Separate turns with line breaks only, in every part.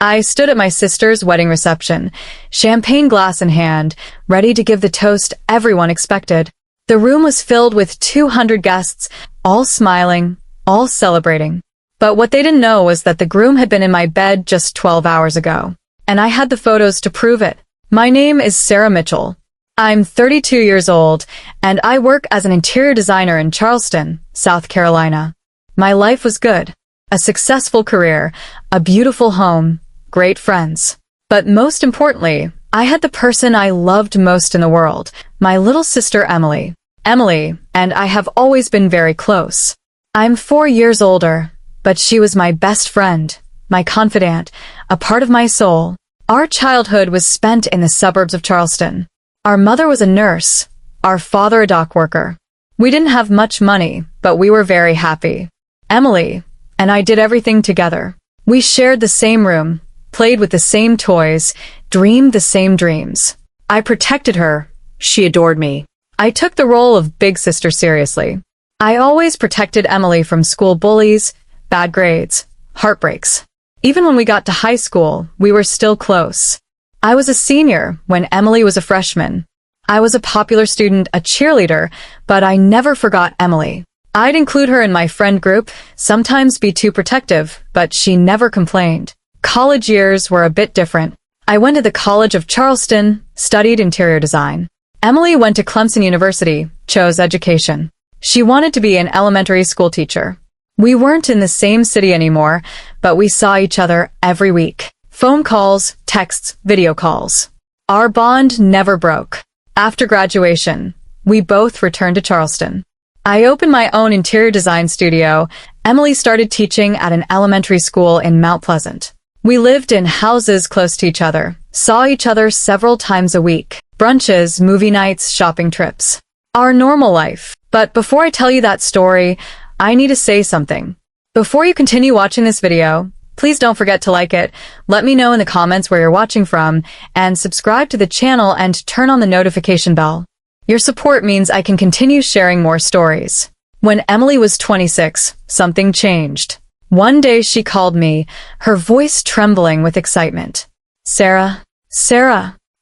I stood at my sister's wedding reception, champagne glass in hand, ready to give the toast everyone expected. The room was filled with 200 guests, all smiling, all celebrating. But what they didn't know was that the groom had been in my bed just 12 hours ago. And I had the photos to prove it. My name is Sarah Mitchell. I'm 32 years old, and I work as an interior designer in Charleston, South Carolina. My life was good. A successful career, a beautiful home, great friends. But most importantly, I had the person I loved most in the world, my little sister Emily. Emily and I have always been very close. I'm 4 years older, but she was my best friend, my confidant, a part of my soul. Our childhood was spent in the suburbs of Charleston. Our mother was a nurse, our father a dock worker. We didn't have much money, but we were very happy. Emily and I did everything together. We shared the same room, played with the same toys, dreamed the same dreams. I protected her. She adored me. I took the role of big sister seriously. I always protected Emily from school bullies, bad grades, heartbreaks. Even when we got to high school, we were still close. I was a senior when Emily was a freshman. I was a popular student, a cheerleader, but I never forgot Emily. I'd include her in my friend group, sometimes be too protective, but she never complained. College years were a bit different. I went to the College of Charleston, studied interior design. Emily went to Clemson University, chose education. She wanted to be an elementary school teacher. We weren't in the same city anymore, but we saw each other every week. Phone calls, texts, video calls. Our bond never broke. After graduation, we both returned to Charleston. I opened my own interior design studio. Emily started teaching at an elementary school in Mount Pleasant. We lived in houses close to each other, saw each other several times a week. Brunches, movie nights, shopping trips. Our normal life. But before I tell you that story, I need to say something. Before you continue watching this video, please don't forget to like it, let me know in the comments where you're watching from, and subscribe to the channel and turn on the notification bell. Your support means I can continue sharing more stories. When Emily was 26, something changed. One day she called me, her voice trembling with excitement. Sarah,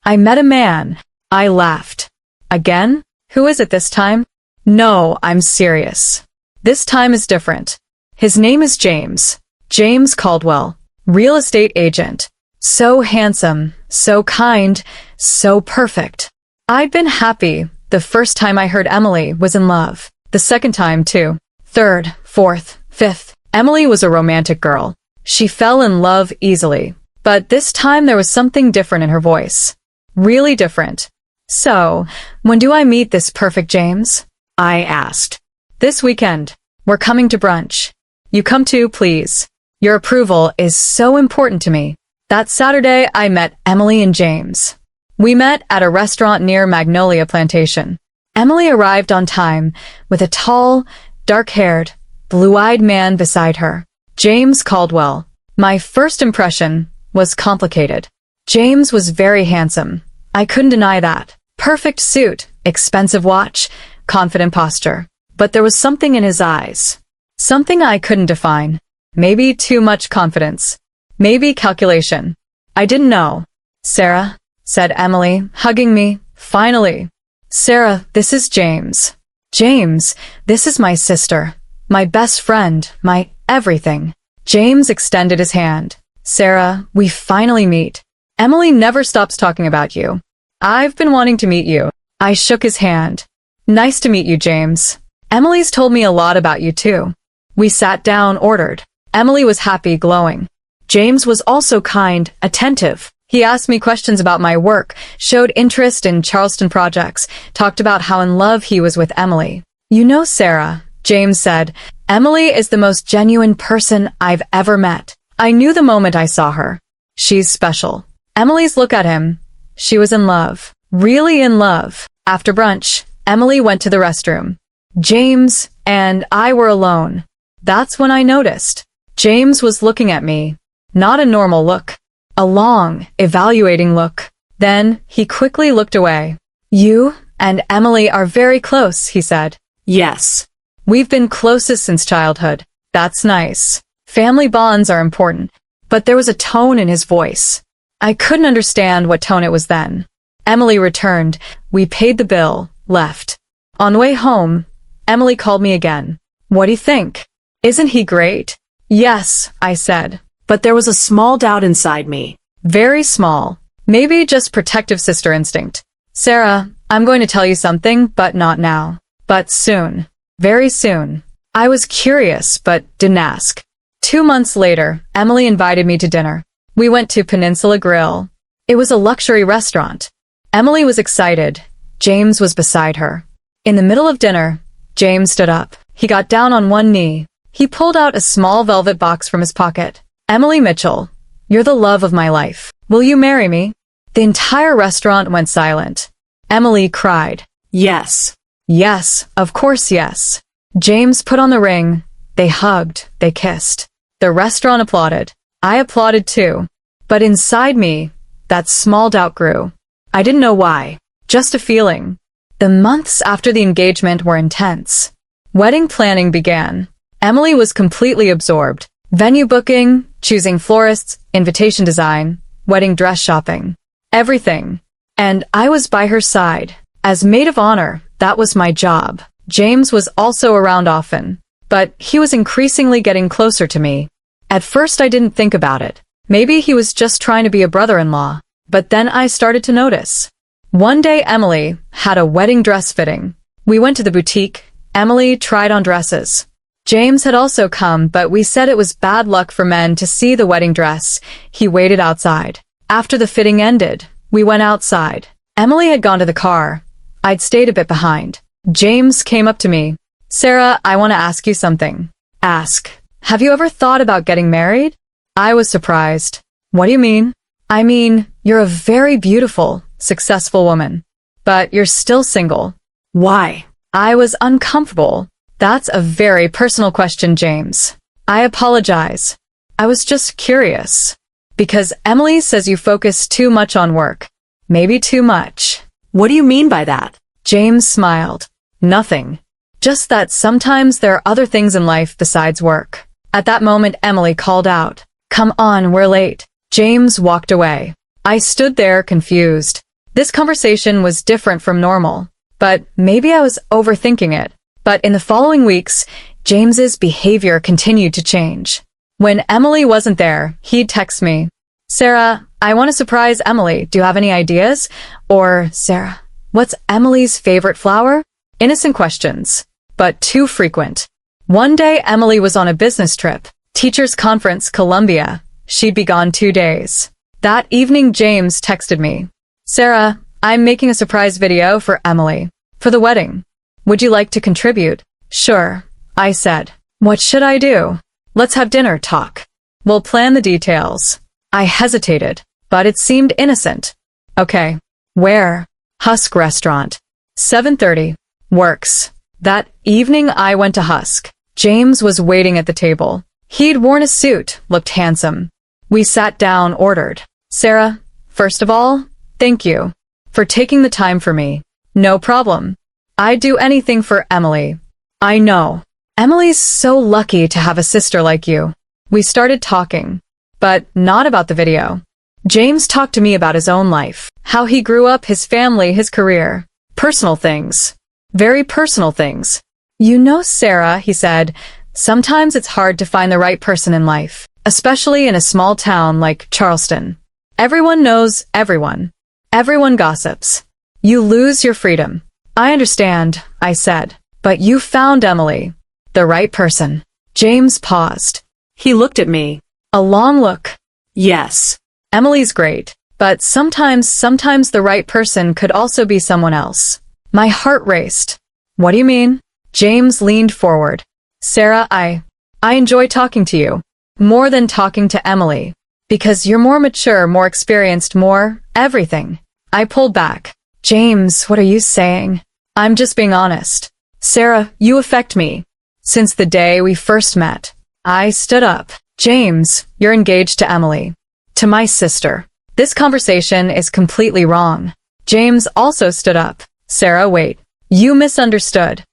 I met a man. I laughed. Again? Who is it this time? No, I'm serious. This time is different. His name is James. James Caldwell. Real estate agent. So handsome, so kind, so perfect. I'd been happy. The first time I heard Emily was in love. The second time, too. Third, fourth, fifth. Emily was a romantic girl. She fell in love easily. But this time there was something different in her voice. Really different. So, when do I meet this perfect James? I asked. This weekend. We're coming to brunch. You come too, please. Your approval is so important to me. That Saturday, I met Emily and James. We met at a restaurant near Magnolia Plantation. Emily arrived on time with a tall, dark-haired, blue-eyed man beside her. James Caldwell. My first impression was complicated. James was very handsome. I couldn't deny that. Perfect suit, expensive watch, confident posture. But there was something in his eyes. Something I couldn't define. Maybe too much confidence. Maybe calculation. I didn't know. Sarah, said Emily, hugging me, finally. Sarah, this is James. James, this is my sister. My best friend, my everything. James extended his hand. Sarah, we finally meet. Emily never stops talking about you. I've been wanting to meet you. I shook his hand. Nice to meet you, James. Emily's told me a lot about you, too. We sat down, ordered. Emily was happy, glowing. James was also kind, attentive. He asked me questions about my work, showed interest in Charleston projects, talked about how in love he was with Emily. You know, Sarah, James said, Emily is the most genuine person I've ever met. I knew the moment I saw her. She's special. Emily's look at him. She was in love. Really in love. After brunch, Emily went to the restroom. James and I were alone. That's when I noticed. James was looking at me. Not a normal look. A long, evaluating look. Then, he quickly looked away. You and Emily are very close, he said. Yes. We've been closest since childhood. That's nice. Family bonds are important. but there was a tone in his voice. I couldn't understand what tone it was then. Emily returned. We paid the bill, left. On the way home, Emily called me again. What do you think? Isn't he great? Yes, I said.
But there was a small doubt inside me.
Very small. Maybe just protective sister instinct. Sarah, I'm going to tell you something, but not now. But soon. Very soon. I was curious, but didn't ask. 2 months later, Emily invited me to dinner. We went to Peninsula Grill. It was a luxury restaurant. Emily was excited. James was beside her. In the middle of dinner, James stood up. He got down on one knee. He pulled out a small velvet box from his pocket. Emily Mitchell, you're the love of my life. Will you marry me? The entire restaurant went silent. Emily cried.
Yes.
Yes, of course yes. James put on the ring. They hugged. They kissed. The restaurant applauded. I applauded too. But inside me, that small doubt grew. I didn't know why. Just a feeling. The months after the engagement were intense. Wedding planning began. Emily was completely absorbed. Venue booking, choosing florists, invitation design, wedding dress shopping. Everything. And I was by her side. As maid of honor, that was my job. James was also around often. But he was increasingly getting closer to me. At first I didn't think about it. Maybe he was just trying to be a brother-in-law. But then I started to notice. One day Emily had a wedding dress fitting. We went to the boutique. Emily tried on dresses. James had also come, but we said it was bad luck for men to see the wedding dress. He waited outside. After the fitting ended, we went outside. Emily had gone to the car. I'd stayed a bit behind. James came up to me. Sarah, I want to ask you something. Ask. Have you ever thought about getting married? I was surprised. What do you mean? I mean, you're a very beautiful, successful woman. But you're still single.
Why?
I was uncomfortable. That's a very personal question, James. I apologize. I was just curious. Because Emily says you focus too much on work. Maybe too much.
What do you mean by that?
James smiled. Nothing. Just that sometimes there are other things in life besides work. At that moment, Emily called out. Come on, we're late. James walked away. I stood there confused. This conversation was different from normal. But maybe I was overthinking it. But in the following weeks, James's behavior continued to change. When Emily wasn't there, he'd text me. Sarah, I want to surprise Emily. Do you have any ideas? Or, Sarah, what's Emily's favorite flower? Innocent questions, but too frequent. One day, Emily was on a business trip. Teachers' conference, Columbia. She'd be gone 2 days. That evening, James texted me. Sarah, I'm making a surprise video for Emily. For the wedding. Would you like to contribute? Sure, I said. What should I do? Let's have dinner talk. We'll plan the details. I hesitated, but it seemed innocent. Okay. Where? Husk Restaurant. 7:30. Works. That evening I went to Husk. James was waiting at the table. He'd worn a suit, looked handsome. We sat down, ordered. Sarah, first of all, thank you for taking the time for me. No problem. I'd do anything for Emily. I know. Emily's so lucky to have a sister like you. We started talking, but not about the video. James talked to me about his own life, how he grew up, his family, his career, personal things, very personal things. You know, Sarah, he said, sometimes it's hard to find the right person in life, especially in a small town like Charleston. Everyone knows everyone. Everyone gossips. You lose your freedom. I understand, I said, but you found Emily, the right person. James paused.
He looked at me.
A long look.
Yes.
Emily's great, but sometimes the right person could also be someone else. My heart raced. What do you mean? James leaned forward. Sarah, I enjoy talking to you. More than talking to Emily. Because you're more mature, more experienced, more everything. I pulled back. James, what are you saying? I'm just being honest. Sarah, you affect me. Since the day we first met. I stood up. James, you're engaged to Emily. To my sister. This conversation is completely wrong. James also stood up. Sarah, wait. You misunderstood.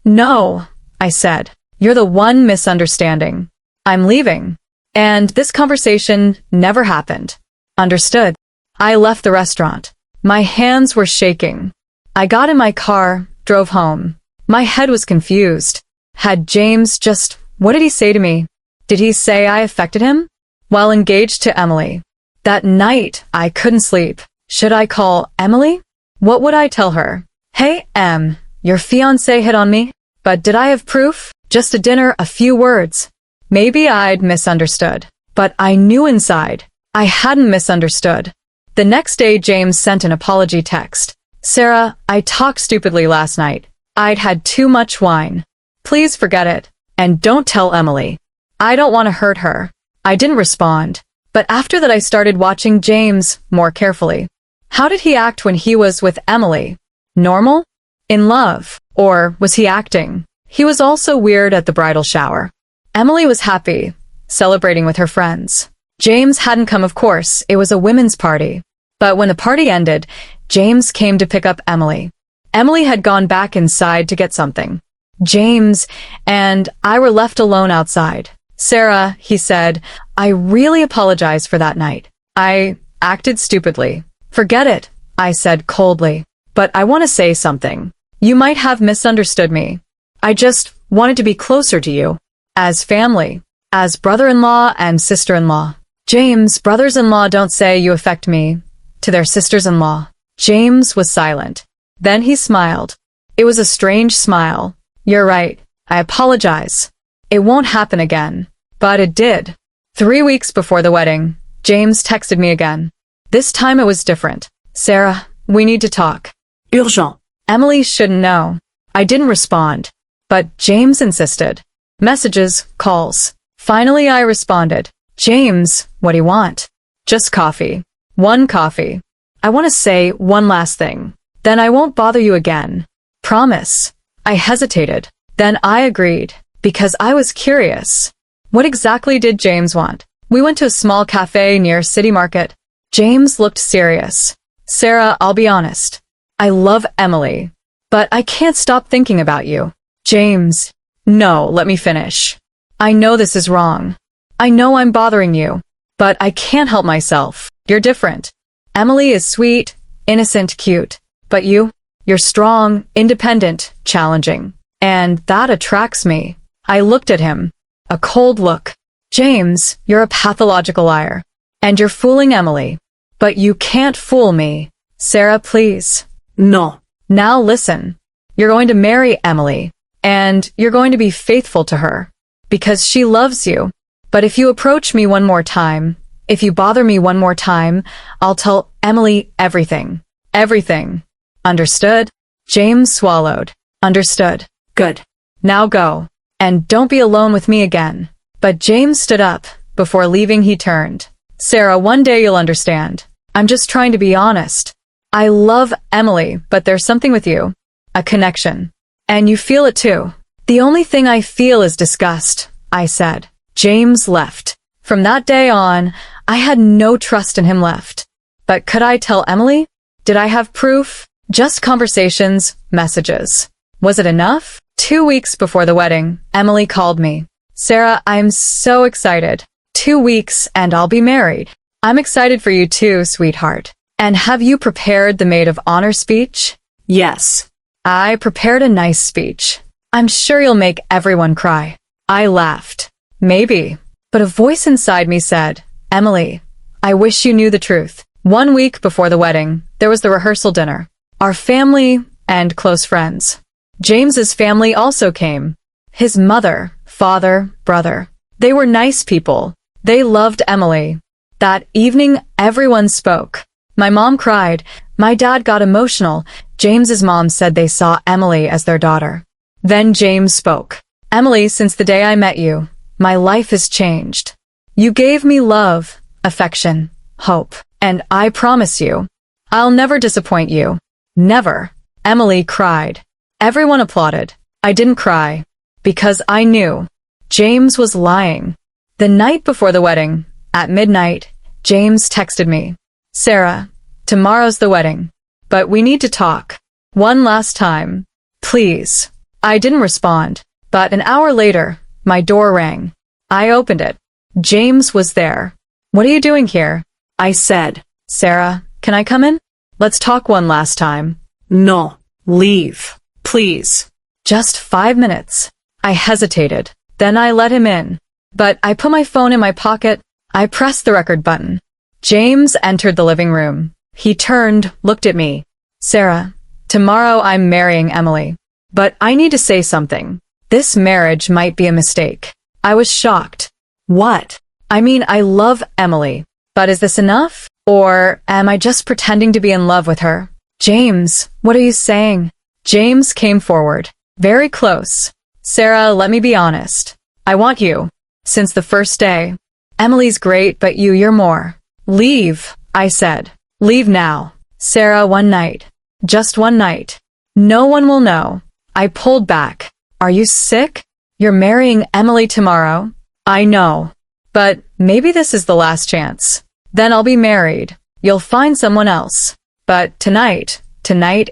No, I said. You're the one misunderstanding. I'm leaving. And this conversation never happened. Understood. I left the restaurant. My hands were shaking. I got in my car, drove home. My head was confused. Had James just... What did he say to me? Did he say I affected him? While engaged to Emily. That night, I couldn't sleep. Should I call Emily? What would I tell her? Hey, Em, your fiancé hit on me? But did I have proof? Just a dinner, a few words. Maybe I'd misunderstood. But I knew inside. I hadn't misunderstood. The next day, James sent an apology text. Sarah, I talked stupidly last night. I'd had too much wine. Please forget it. And don't tell Emily. I don't want to hurt her. I didn't respond. But after that I started watching James more carefully. How did he act when he was with Emily? Normal? In love? Or was he acting? He was also weird at the bridal shower. Emily was happy, celebrating with her friends. James hadn't come, of course. It was a women's party. But when the party ended, James came to pick up Emily. Emily had gone back inside to get something. James and I were left alone outside. Sarah, he said, I really apologize for that night. I acted stupidly. Forget it, I said coldly. But I want to say something. You might have misunderstood me. I just wanted to be closer to you. As family. As brother-in-law and sister-in-law. James, brothers-in-law don't say you affect me to their sisters-in-law. James was silent. Then he smiled. It was a strange smile. You're right. I apologize. It won't happen again. But it did. 3 weeks before the wedding, James texted me again. This time it was different. Sarah, we need to talk.
Urgent.
Emily shouldn't know. I didn't respond. But James insisted. Messages, calls. Finally I responded. James, what do you want? Just coffee. One coffee. I want to say one last thing. Then I won't bother you again. Promise. I hesitated. Then I agreed. Because I was curious. What exactly did James want? We went to a small cafe near City Market. James looked serious. Sarah, I'll be honest. I love Emily. But I can't stop thinking about you. James. No, let me finish. I know this is wrong. I know I'm bothering you. But I can't help myself. You're different. Emily is sweet, innocent, cute. But you're strong, independent, challenging. And that attracts me. I looked at him. A cold look. James, you're a pathological liar. And you're fooling Emily. But you can't fool me. Sarah, please.
No.
Now listen. You're going to marry Emily. And you're going to be faithful to her. Because she loves you. But if you approach me one more time, if you bother me one more time, I'll tell Emily everything. Everything. Understood? James swallowed. Understood.
Good.
Now go. And don't be alone with me again. But James stood up. Before leaving he turned. Sarah, one day you'll understand. I'm just trying to be honest. I love Emily, but there's something with you. A connection. And you feel it too. The only thing I feel is disgust, I said. James left. From that day on, I had no trust in him left. But could I tell Emily? Did I have proof? Just conversations, messages. Was it enough? 2 weeks before the wedding, Emily called me. Sarah, I'm so excited. 2 weeks and I'll be married. I'm excited for you too, sweetheart. And have you prepared the maid of honor speech?
Yes.
I prepared a nice speech. I'm sure you'll make everyone cry. I laughed. Maybe. But a voice inside me said, Emily, I wish you knew the truth. 1 week before the wedding, there was the rehearsal dinner. Our family and close friends. James's family also came. His mother, father, brother. They were nice people. They loved Emily. That evening, everyone spoke. My mom cried. My dad got emotional. James's mom said they saw Emily as their daughter. Then James spoke. Emily, since the day I met you, my life has changed. You gave me love, affection, hope, and I promise you, I'll never disappoint you. Never. Emily cried. Everyone applauded. I didn't cry. Because I knew. James was lying. The night before the wedding, at midnight, James texted me. Sarah, tomorrow's the wedding. But we need to talk. One last time. Please. I didn't respond. But an hour later, my door rang. I opened it. James was there. What are you doing here?
I said,
Sarah, can I come in? Let's talk one last time.
no, leave, please.
Just 5 minutes. I hesitated. Then I let him in. But I put my phone in my pocket. I pressed the record button. James entered the living room. He turned, looked at me. Sarah, tomorrow I'm marrying Emily. But I need to say something. This marriage might be a mistake. I was shocked.
What?
I mean, I love Emily. But is this enough? Or am I just pretending to be in love with her? James, what are you saying? James came forward. Very close. Sarah, let me be honest. I want you. Since the first day. Emily's great, but you're more. Leave, I said. Leave now. Sarah, one night. Just one night. No one will know. I pulled back. Are you sick? You're marrying Emily tomorrow. I know. But maybe this is the last chance. Then I'll be married. You'll find someone else. But tonight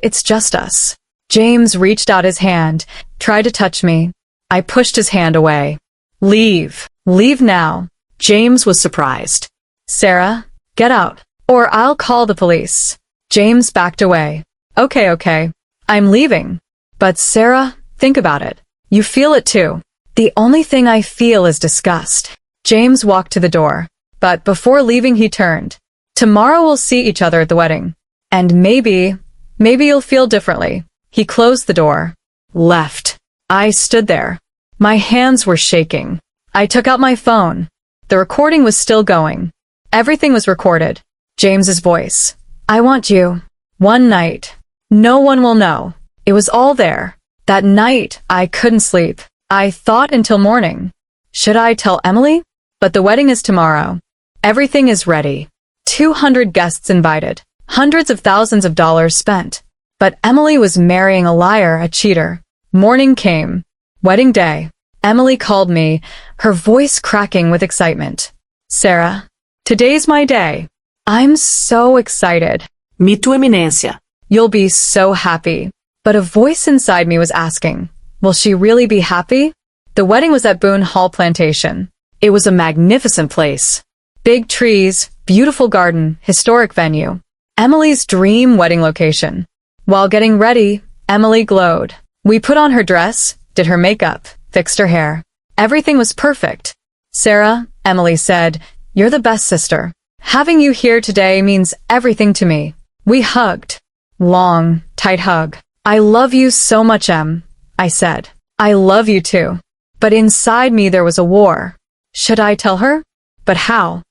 it's just us. James reached out his hand, tried to touch me. I pushed his hand away. Leave. Leave now.
James was surprised.
Sarah, get out, or I'll call the police. James backed away. Okay. I'm leaving. But Sarah, think about it. You feel it too. The only thing I feel is disgust. James walked to the door. But before leaving he turned. Tomorrow we'll see each other at the wedding. And maybe you'll feel differently. He closed the door. Left. I stood there. My hands were shaking. I took out my phone. The recording was still going. Everything was recorded. James's voice. I want you. One night. No one will know. It was all there. That night, I couldn't sleep. I thought until morning. Should I tell Emily? But the wedding is tomorrow. Everything is ready. 200 guests invited. Hundreds of thousands of dollars spent. But Emily was marrying a liar, a cheater. Morning came. Wedding day. Emily called me, her voice cracking with excitement. Sarah, today's my day. I'm so excited.
Mi tu eminencia.
You'll be so happy. But a voice inside me was asking, will she really be happy? The wedding was at Boone Hall Plantation. It was a magnificent place. Big trees, beautiful garden, historic venue. Emily's dream wedding location. While getting ready, Emily glowed. We put on her dress, did her makeup, fixed her hair. Everything was perfect. Sarah, Emily said, you're the best sister. Having you here today means everything to me. We hugged. Long, tight hug. I love you so much, Em, I said. I love you too. But inside me there was a war. Should I tell her? But how?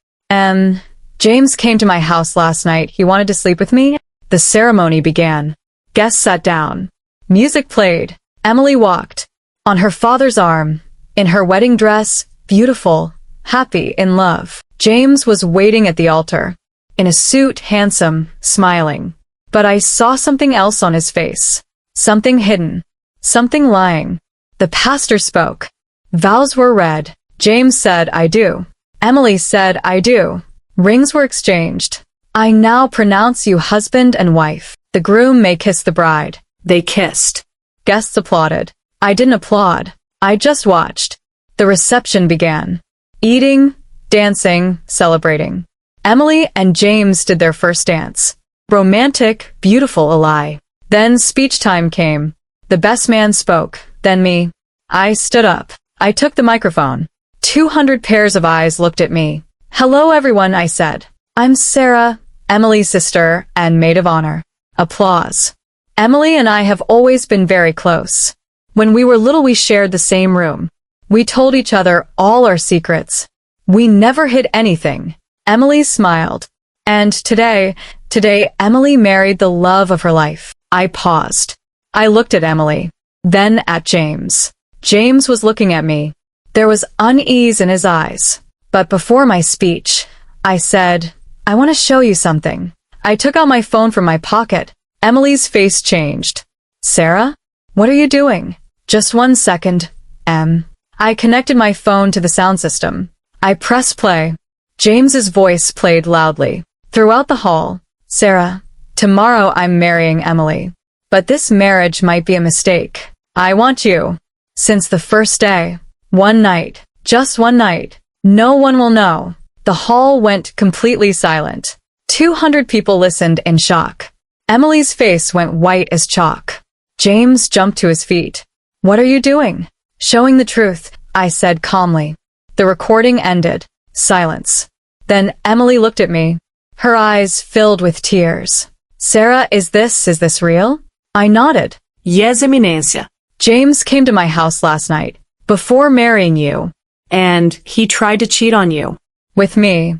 James came to my house last night. He wanted to sleep with me. The ceremony began. Guests sat down. Music played. Emily walked. On her father's arm. In her wedding dress, beautiful, happy, in love. James was waiting at the altar. In a suit, handsome, smiling. But I saw something else on his face. Something hidden. Something lying. The pastor spoke. Vows were read. James said, I do. Emily said, I do. Rings were exchanged. I now pronounce you husband and wife. The groom may kiss the bride.
They kissed.
Guests applauded. I didn't applaud. I just watched. The reception began. Eating, dancing, celebrating. Emily and James did their first dance. Romantic, beautiful, a lie. Then speech time came. The best man spoke, then me. I stood up. I took the microphone. 200 pairs of eyes looked at me. Hello everyone, I said. I'm Sarah, Emily's sister and maid of honor. Applause. Emily and I have always been very close. When we were little we shared the same room. We told each other all our secrets. We never hid anything. Emily smiled. And today Emily married the love of her life. I paused. I looked at Emily. Then at James. James was looking at me. There was unease in his eyes. But before my speech, I said, I want to show you something. I took out my phone from my pocket. Emily's face changed. Sarah? What are you doing? Just 1 second, Em. I connected my phone to the sound system. I pressed play. James's voice played loudly. Throughout the hall, Sarah, tomorrow I'm marrying Emily. But this marriage might be a mistake. I want you. Since the first day. One night. Just one night. No one will know. The hall went completely silent. 200 people listened in shock. Emily's face went white as chalk. James jumped to his feet. What are you doing? Showing the truth, I said calmly. The recording ended. Silence. Then Emily looked at me. Her eyes filled with tears. Sarah, is this real? I nodded.
Yes, Eminencia.
James came to my house last night, before marrying you.
And he tried to cheat on you.
With me.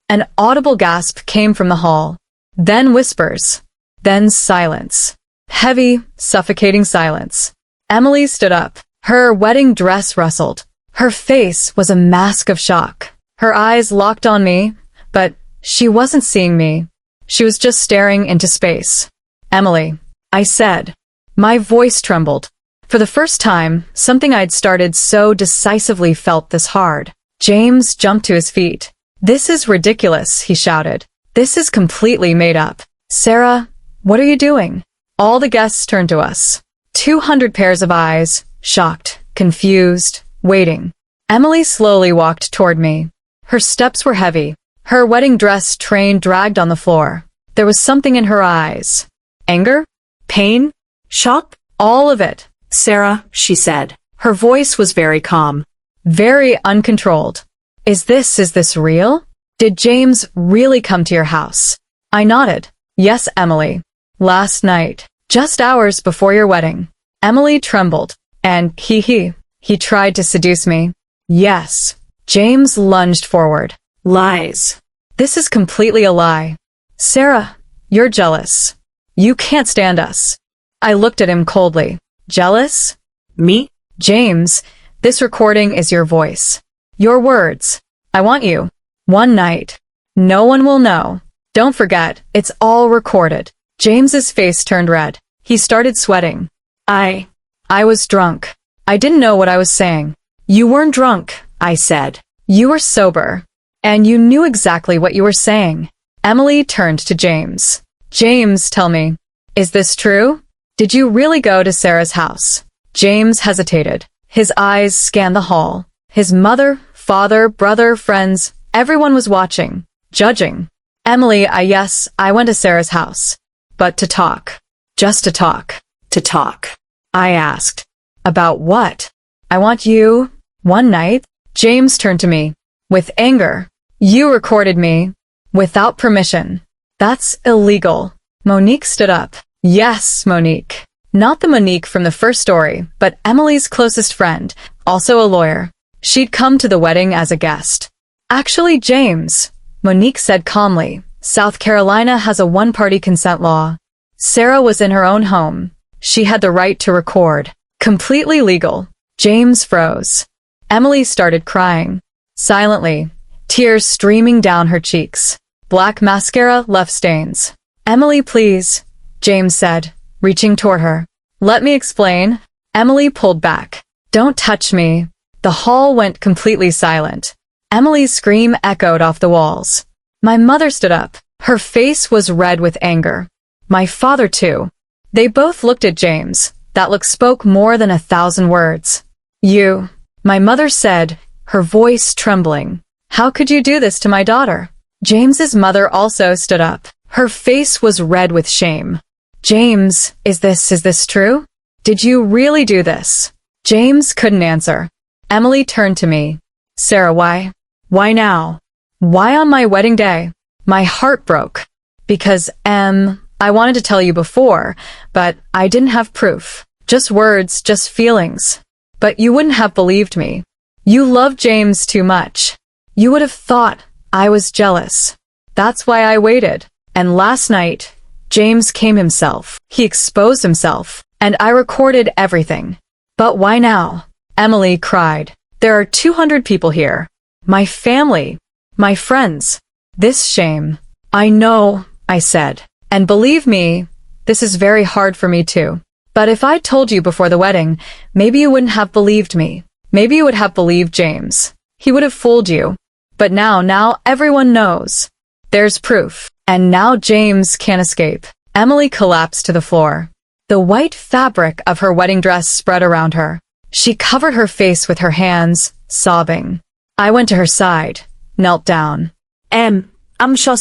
An audible gasp came from the hall. Then whispers. Then silence. Heavy, suffocating silence. Emily stood up. Her wedding dress rustled. Her face was a mask of shock. Her eyes locked on me, but she wasn't seeing me. She was just staring into space. Emily, I said. My voice trembled. For the first time, something I'd started so decisively felt this hard. James jumped to his feet. This is ridiculous, he shouted. This is completely made up. Sarah, what are you doing? All the guests turned to us. 200 pairs of eyes, shocked, confused, waiting. Emily slowly walked toward me. Her steps were heavy. Her wedding dress train dragged on the floor. There was something in her eyes. Anger? Pain? Shock? All of it.
Sarah, she said. Her voice was very calm.
Very uncontrolled. Is this real? Did James really come to your house? I nodded. Yes, Emily. Last night. Just hours before your wedding. Emily trembled. And he tried to seduce me. Yes. James lunged forward.
Lies.
This is completely a lie. Sarah, you're jealous. You can't stand us. I looked at him coldly. Jealous?
Me?
James, this recording is your voice. Your words. I want you. One night. No one will know. Don't forget, it's all recorded. James's face turned red. He started sweating. I was drunk. I didn't know what I was saying. You weren't drunk, I said. You were sober. And you knew exactly what you were saying. Emily turned to James. James, tell me, is this true? Did you really go to Sarah's house? James hesitated. His eyes scanned the hall. His mother, father, brother, friends, everyone was watching, judging. Emily, yes, I went to Sarah's house. But to talk. Just to talk.
To talk.
I asked. About what? I want you. One night. James turned to me. With anger. You recorded me. Without permission. That's illegal. Monique stood up. Yes, Monique. Not the Monique from the first story, but Emily's closest friend, also a lawyer. She'd come to the wedding as a guest. Actually, James, Monique said calmly, South Carolina has a one-party consent law. Sarah was in her own home. She had the right to record. Completely legal. James froze. Emily started crying. Silently, tears streaming down her cheeks. Black mascara left stains. Emily, please, James said, reaching toward her. Let me explain. Emily pulled back. Don't touch me. The hall went completely silent. Emily's scream echoed off the walls. My mother stood up. Her face was red with anger. My father, too. They both looked at James. That look spoke more than 1,000 words. You, my mother said, her voice trembling. How could you do this to my daughter? James's mother also stood up. Her face was red with shame. James, is this true? Did you really do this? James couldn't answer. Emily turned to me. Sarah, why? Why now? Why on my wedding day? My heart broke. Because, I wanted to tell you before, but I didn't have proof. Just words, just feelings. But you wouldn't have believed me. You loved James too much. You would have thought I was jealous. That's why I waited. And last night, James came himself. He exposed himself. And I recorded everything. But why now? Emily cried. There are 200 people here. My family. My friends. This shame. I know, I said. And believe me, this is very hard for me too. But if I told you before the wedding, maybe you wouldn't have believed me. Maybe you would have believed James. He would have fooled you. But now everyone knows. There's proof. And now James can't escape. Emily collapsed to the floor. The white fabric of her wedding dress spread around her. She covered her face with her hands, sobbing. I went to her side, knelt down.
I'm so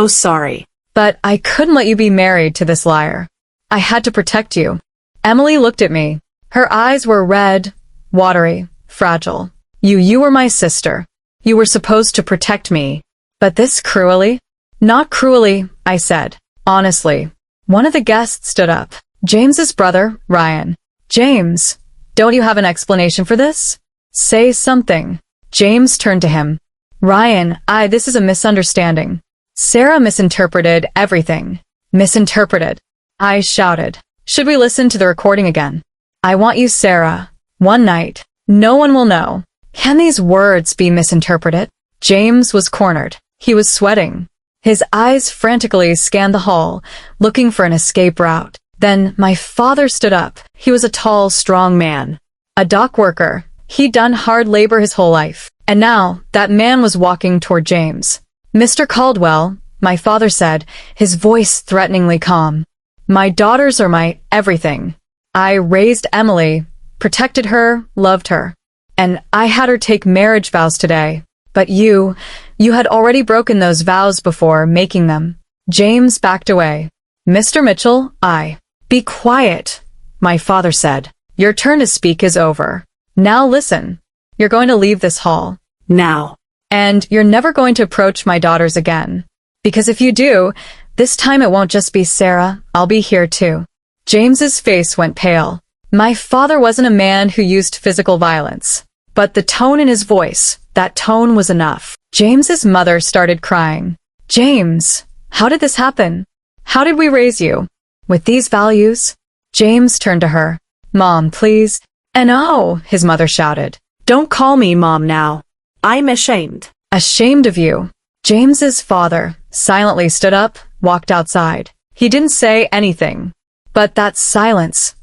sorry.
But I couldn't let you be married to this liar. I had to protect you. Emily looked at me. Her eyes were red, watery, fragile. You were my sister. You were supposed to protect me. But this cruelly? Not cruelly, I said. Honestly. One of the guests stood up. James's brother, Ryan. James, don't you have an explanation for this? Say something. James turned to him. Ryan, this is a misunderstanding. Sarah misinterpreted everything. Misinterpreted. I shouted. Should we listen to the recording again? I want you, Sarah. One night. No one will know. Can these words be misinterpreted? James was cornered. He was sweating. His eyes frantically scanned the hall, looking for an escape route. Then my father stood up. He was a tall, strong man. A dock worker. He'd done hard labor his whole life. And now, that man was walking toward James. Mr. Caldwell, my father said, his voice threateningly calm. My daughters are my everything. I raised Emily, protected her, loved her. And I had her take marriage vows today. But you had already broken those vows before making them. James backed away. Mr. Mitchell, Be quiet, my father said. Your turn to speak is over. Now listen. You're going to leave this hall.
Now.
And you're never going to approach my daughters again. Because if you do, this time it won't just be Sarah, I'll be here too. James's face went pale. My father wasn't a man who used physical violence. But the tone in his voice, that tone was enough. James's mother started crying. James, how did this happen? How did we raise you? With these values? James turned to her. Mom, please. And oh, his mother shouted.
Don't call me Mom now. I'm ashamed.
Ashamed of you. James's father silently stood up, walked outside. He didn't say anything. But that silence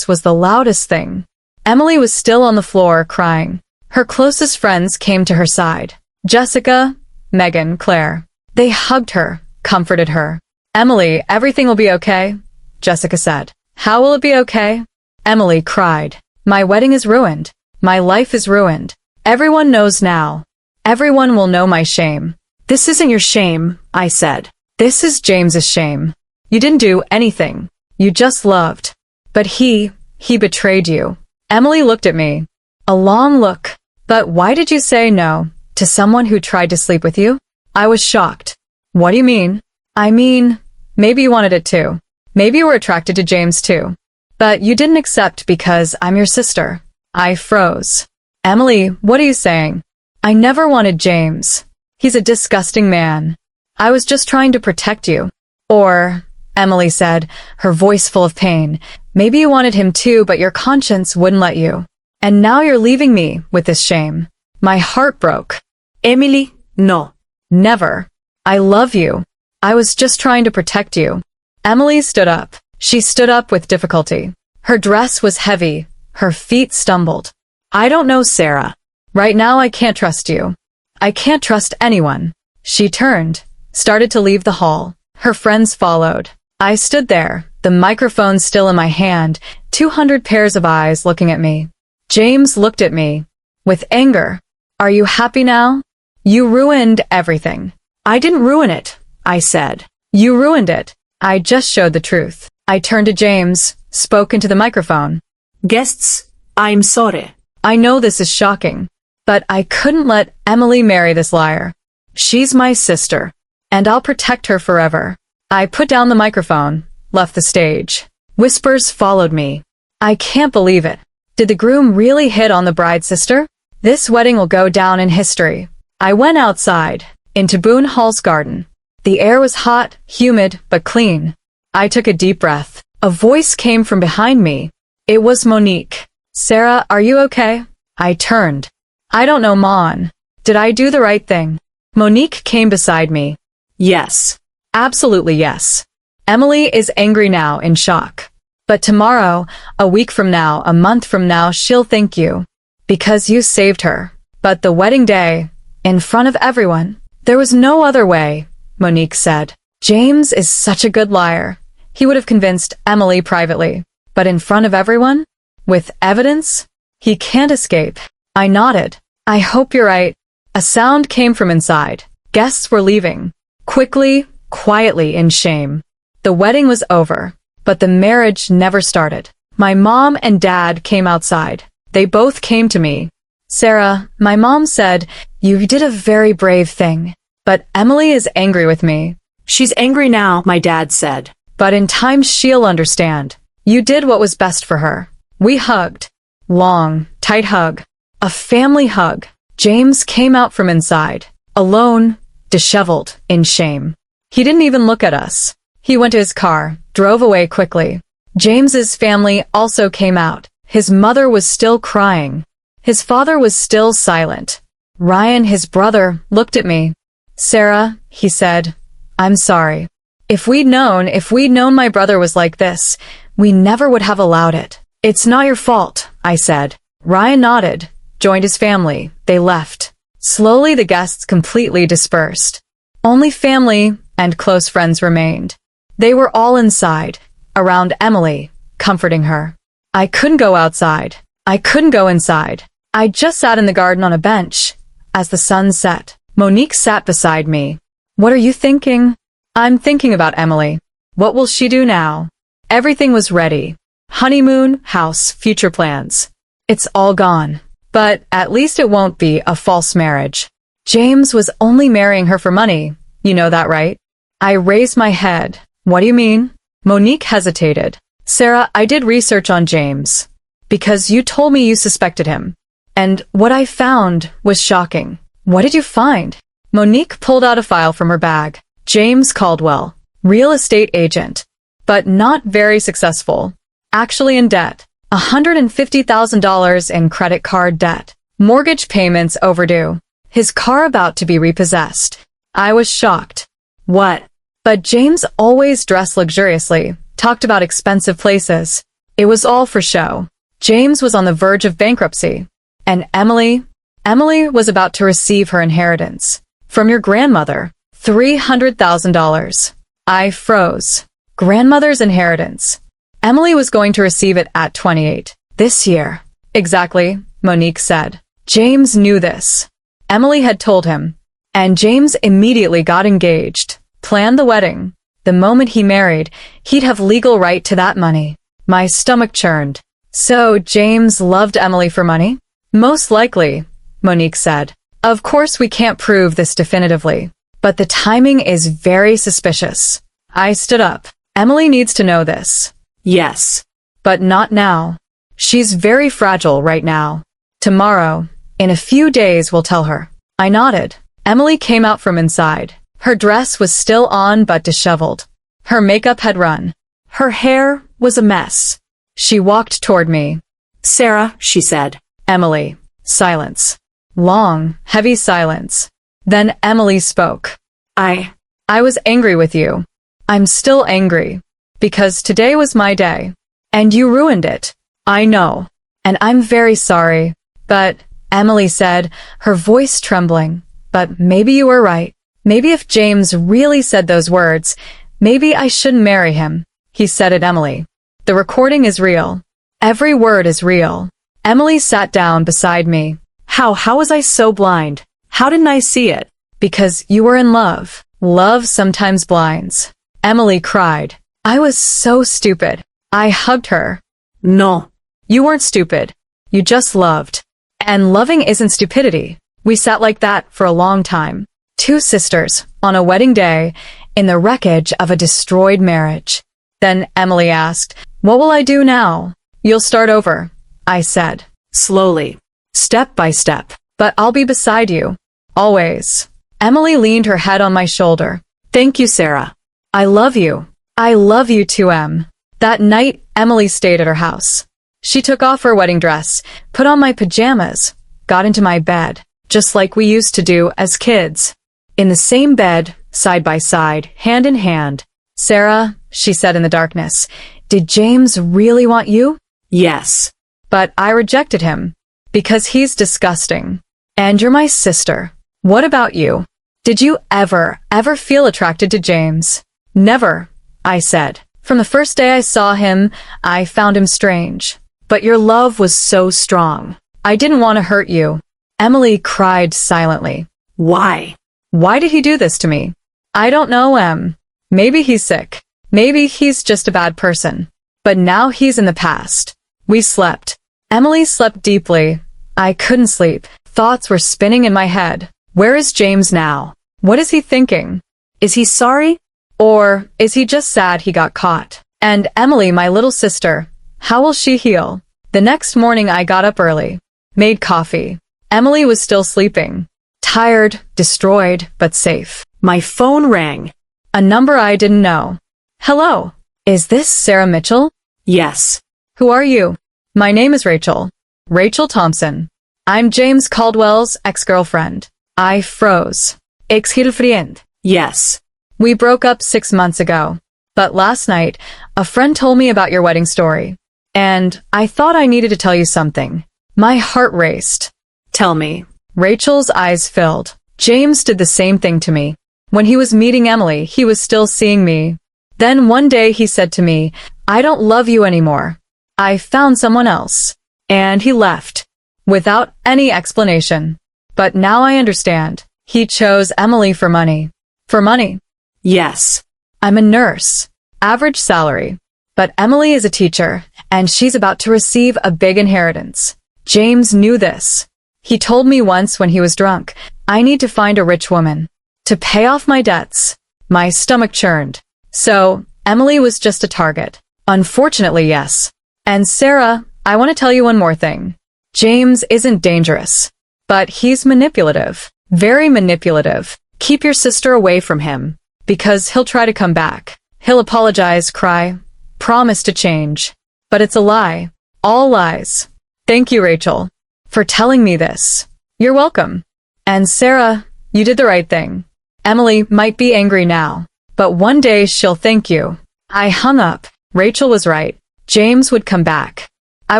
was the loudest thing. Emily was still on the floor, crying. Her closest friends came to her side. Jessica, Megan, Claire. They hugged her, comforted her. Emily, everything will be okay, Jessica said. How will it be okay? Emily cried. My wedding is ruined. My life is ruined. Everyone knows now. Everyone will know my shame.
This isn't your shame, I said.
This is James's shame. You didn't do anything. You just loved. But he betrayed you. Emily looked at me. A long look. But why did you say no to someone who tried to sleep with you? I was shocked. What do you mean? I mean, maybe you wanted it too. Maybe you were attracted to James too. But you didn't accept because I'm your sister. I froze. Emily, what are you saying? I never wanted James. He's a disgusting man. I was just trying to protect you. Or, Emily said, her voice full of pain, maybe you wanted him too, but your conscience wouldn't let you. And now you're leaving me with this shame. My heart broke.
Emily, no.
Never. I love you. I was just trying to protect you. Emily stood up. She stood up with difficulty. Her dress was heavy. Her feet stumbled. I don't know, Sarah. Right now I can't trust you. I can't trust anyone. She turned, started to leave the hall. Her friends followed. I stood there, the microphone still in my hand, 200 pairs of eyes looking at me. James looked at me with anger. Are you happy now? You ruined everything. I didn't ruin it, I said. You ruined it. I just showed the truth. I turned to James, spoke into the microphone.
Guests, I'm sorry.
I know this is shocking, but I couldn't let Emily marry this liar. She's my sister, and I'll protect her forever. I put down the microphone, left the stage. Whispers followed me. I can't believe it. Did the groom really hit on the bride's sister? This wedding will go down in history. I went outside, into Boone Hall's garden. The air was hot, humid, but clean. I took a deep breath. A voice came from behind me. It was Monique. Sarah, are you okay? I turned. I don't know, Mon. Did I do the right thing? Monique came beside me. Yes. Absolutely yes. Emily is angry now, in shock. But tomorrow, a week from now, a month from now, she'll thank you. Because you saved her. But the wedding day, in front of everyone, there was no other way, Monique said. James is such a good liar. He would have convinced Emily privately. But in front of everyone? With evidence? He can't escape. I nodded. I hope you're right. A sound came from inside. Guests were leaving. Quickly, quietly, in shame. The wedding was over, but the marriage never started. My mom and dad came outside. They both came to me. Sarah, my mom said, you did a very brave thing. But Emily is angry with me.
She's angry now, my dad said.
But in time she'll understand. You did what was best for her. We hugged. Long, tight hug. A family hug. James came out from inside. Alone, disheveled, in shame. He didn't even look at us. He went to his car, drove away quickly. James's family also came out. His mother was still crying. His father was still silent. Ryan, his brother, looked at me. Sarah, he said, I'm sorry. If we'd known my brother was like this, we never would have allowed it. It's not your fault, I said. Ryan nodded, joined his family. They left. Slowly the guests completely dispersed. Only family and close friends remained. They were all inside, around Emily, comforting her. I couldn't go outside. I couldn't go inside. I just sat in the garden on a bench. As the sun set, Monique sat beside me. What are you thinking? I'm thinking about Emily. What will she do now? Everything was ready. Honeymoon, house, future plans. It's all gone. But at least it won't be a false marriage. James was only marrying her for money. You know that, right? I raised my head. What do you mean? Monique hesitated. Sarah, I did research on James. Because you told me you suspected him. And what I found was shocking. What did you find? Monique pulled out a file from her bag. James Caldwell, real estate agent. But not very successful. Actually in debt. $150,000 in credit card debt. Mortgage payments overdue. His car about to be repossessed. I was shocked. What? But James always dressed luxuriously, talked about expensive places. It was all for show. James was on the verge of bankruptcy. And Emily was about to receive her inheritance. From your grandmother. $300,000. I froze. Grandmother's inheritance. Emily was going to receive it at 28. This year. Exactly, Monique said. James knew this. Emily had told him. And James immediately got engaged. Planned the wedding. The moment he married, he'd have legal right to that money. My stomach churned. So James loved Emily for money? Most likely, Monique said. Of course we can't prove this definitively. But the timing is very suspicious. I stood up. Emily needs to know this.
Yes.
But not now. She's very fragile right now. Tomorrow, in a few days, we'll tell her. I nodded. Emily came out from inside. Her dress was still on but disheveled. Her makeup had run. Her hair was a mess. She walked toward me.
Sarah, she said.
Emily. Silence. Long, heavy silence. Then Emily spoke. I was angry with you. I'm still angry. Because today was my day. And you ruined it. I know. And I'm very sorry. But, Emily said, her voice trembling. But maybe you were right. Maybe if James really said those words, maybe I shouldn't marry him. He said it, Emily. The recording is real. Every word is real. Emily sat down beside me. How was I so blind? How didn't I see it? Because you were in love. Love sometimes blinds. Emily cried. I was so stupid. I hugged her. No. You weren't stupid. You just loved. And loving isn't stupidity. We sat like that for a long time. Two sisters, on a wedding day, in the wreckage of a destroyed marriage. Then Emily asked, what will I do now? You'll start over, I said. Slowly. Step by step. But I'll be beside you. Always. Emily leaned her head on my shoulder. Thank you, Sarah. I love you. I love you too, Em. That night, Emily stayed at her house. She took off her wedding dress, put on my pajamas, got into my bed, just like we used to do as kids. In the same bed, side by side, hand in hand. Sarah, she said in the darkness, did James really want you? Yes. But I rejected him. Because he's disgusting. And you're my sister. What about you? Did you ever feel attracted to James? Never, I said. From the first day I saw him, I found him strange. But your love was so strong. I didn't want to hurt you. Emily cried silently.
Why?
Why did he do this to me? I don't know, Em. Maybe he's sick. Maybe he's just a bad person. But now he's in the past. We slept. Emily slept deeply. I couldn't sleep. Thoughts were spinning in my head. Where is James now? What is he thinking? Is he sorry? Or is he just sad he got caught? And Emily, my little sister, how will she heal? The next morning I got up early, made coffee. Emily was still sleeping. Tired, destroyed, but safe.
My phone rang.
A number I didn't know. Hello. Is this Sarah Mitchell?
Yes.
Who are you? My name is Rachel. Rachel Thompson. I'm James Caldwell's ex-girlfriend. I froze. Ex-girlfriend.
Yes.
We broke up 6 months ago. But last night, a friend told me about your wedding story. And I thought I needed to tell you something. My heart raced.
Tell me.
Rachel's eyes filled. James did the same thing to me. When he was meeting Emily, he was still seeing me. Then one day he said to me, I don't love you anymore. I found someone else. And he left. Without any explanation. But now I understand. He chose Emily for money. For money.
Yes.
I'm a nurse. Average salary. But Emily is a teacher, and she's about to receive a big inheritance. James knew this. He told me once when he was drunk, I need to find a rich woman. To pay off my debts. My stomach churned. So, Emily was just a target. Unfortunately, yes. And Sarah, I want to tell you one more thing. James isn't dangerous. But he's manipulative. Very manipulative. Keep your sister away from him. Because he'll try to come back. He'll apologize, cry, promise to change. But it's a lie. All lies. Thank you, Rachel, for telling me this. You're welcome. And Sarah, you did the right thing. Emily might be angry now, but one day she'll thank you. I hung up. Rachel was right. James would come back. I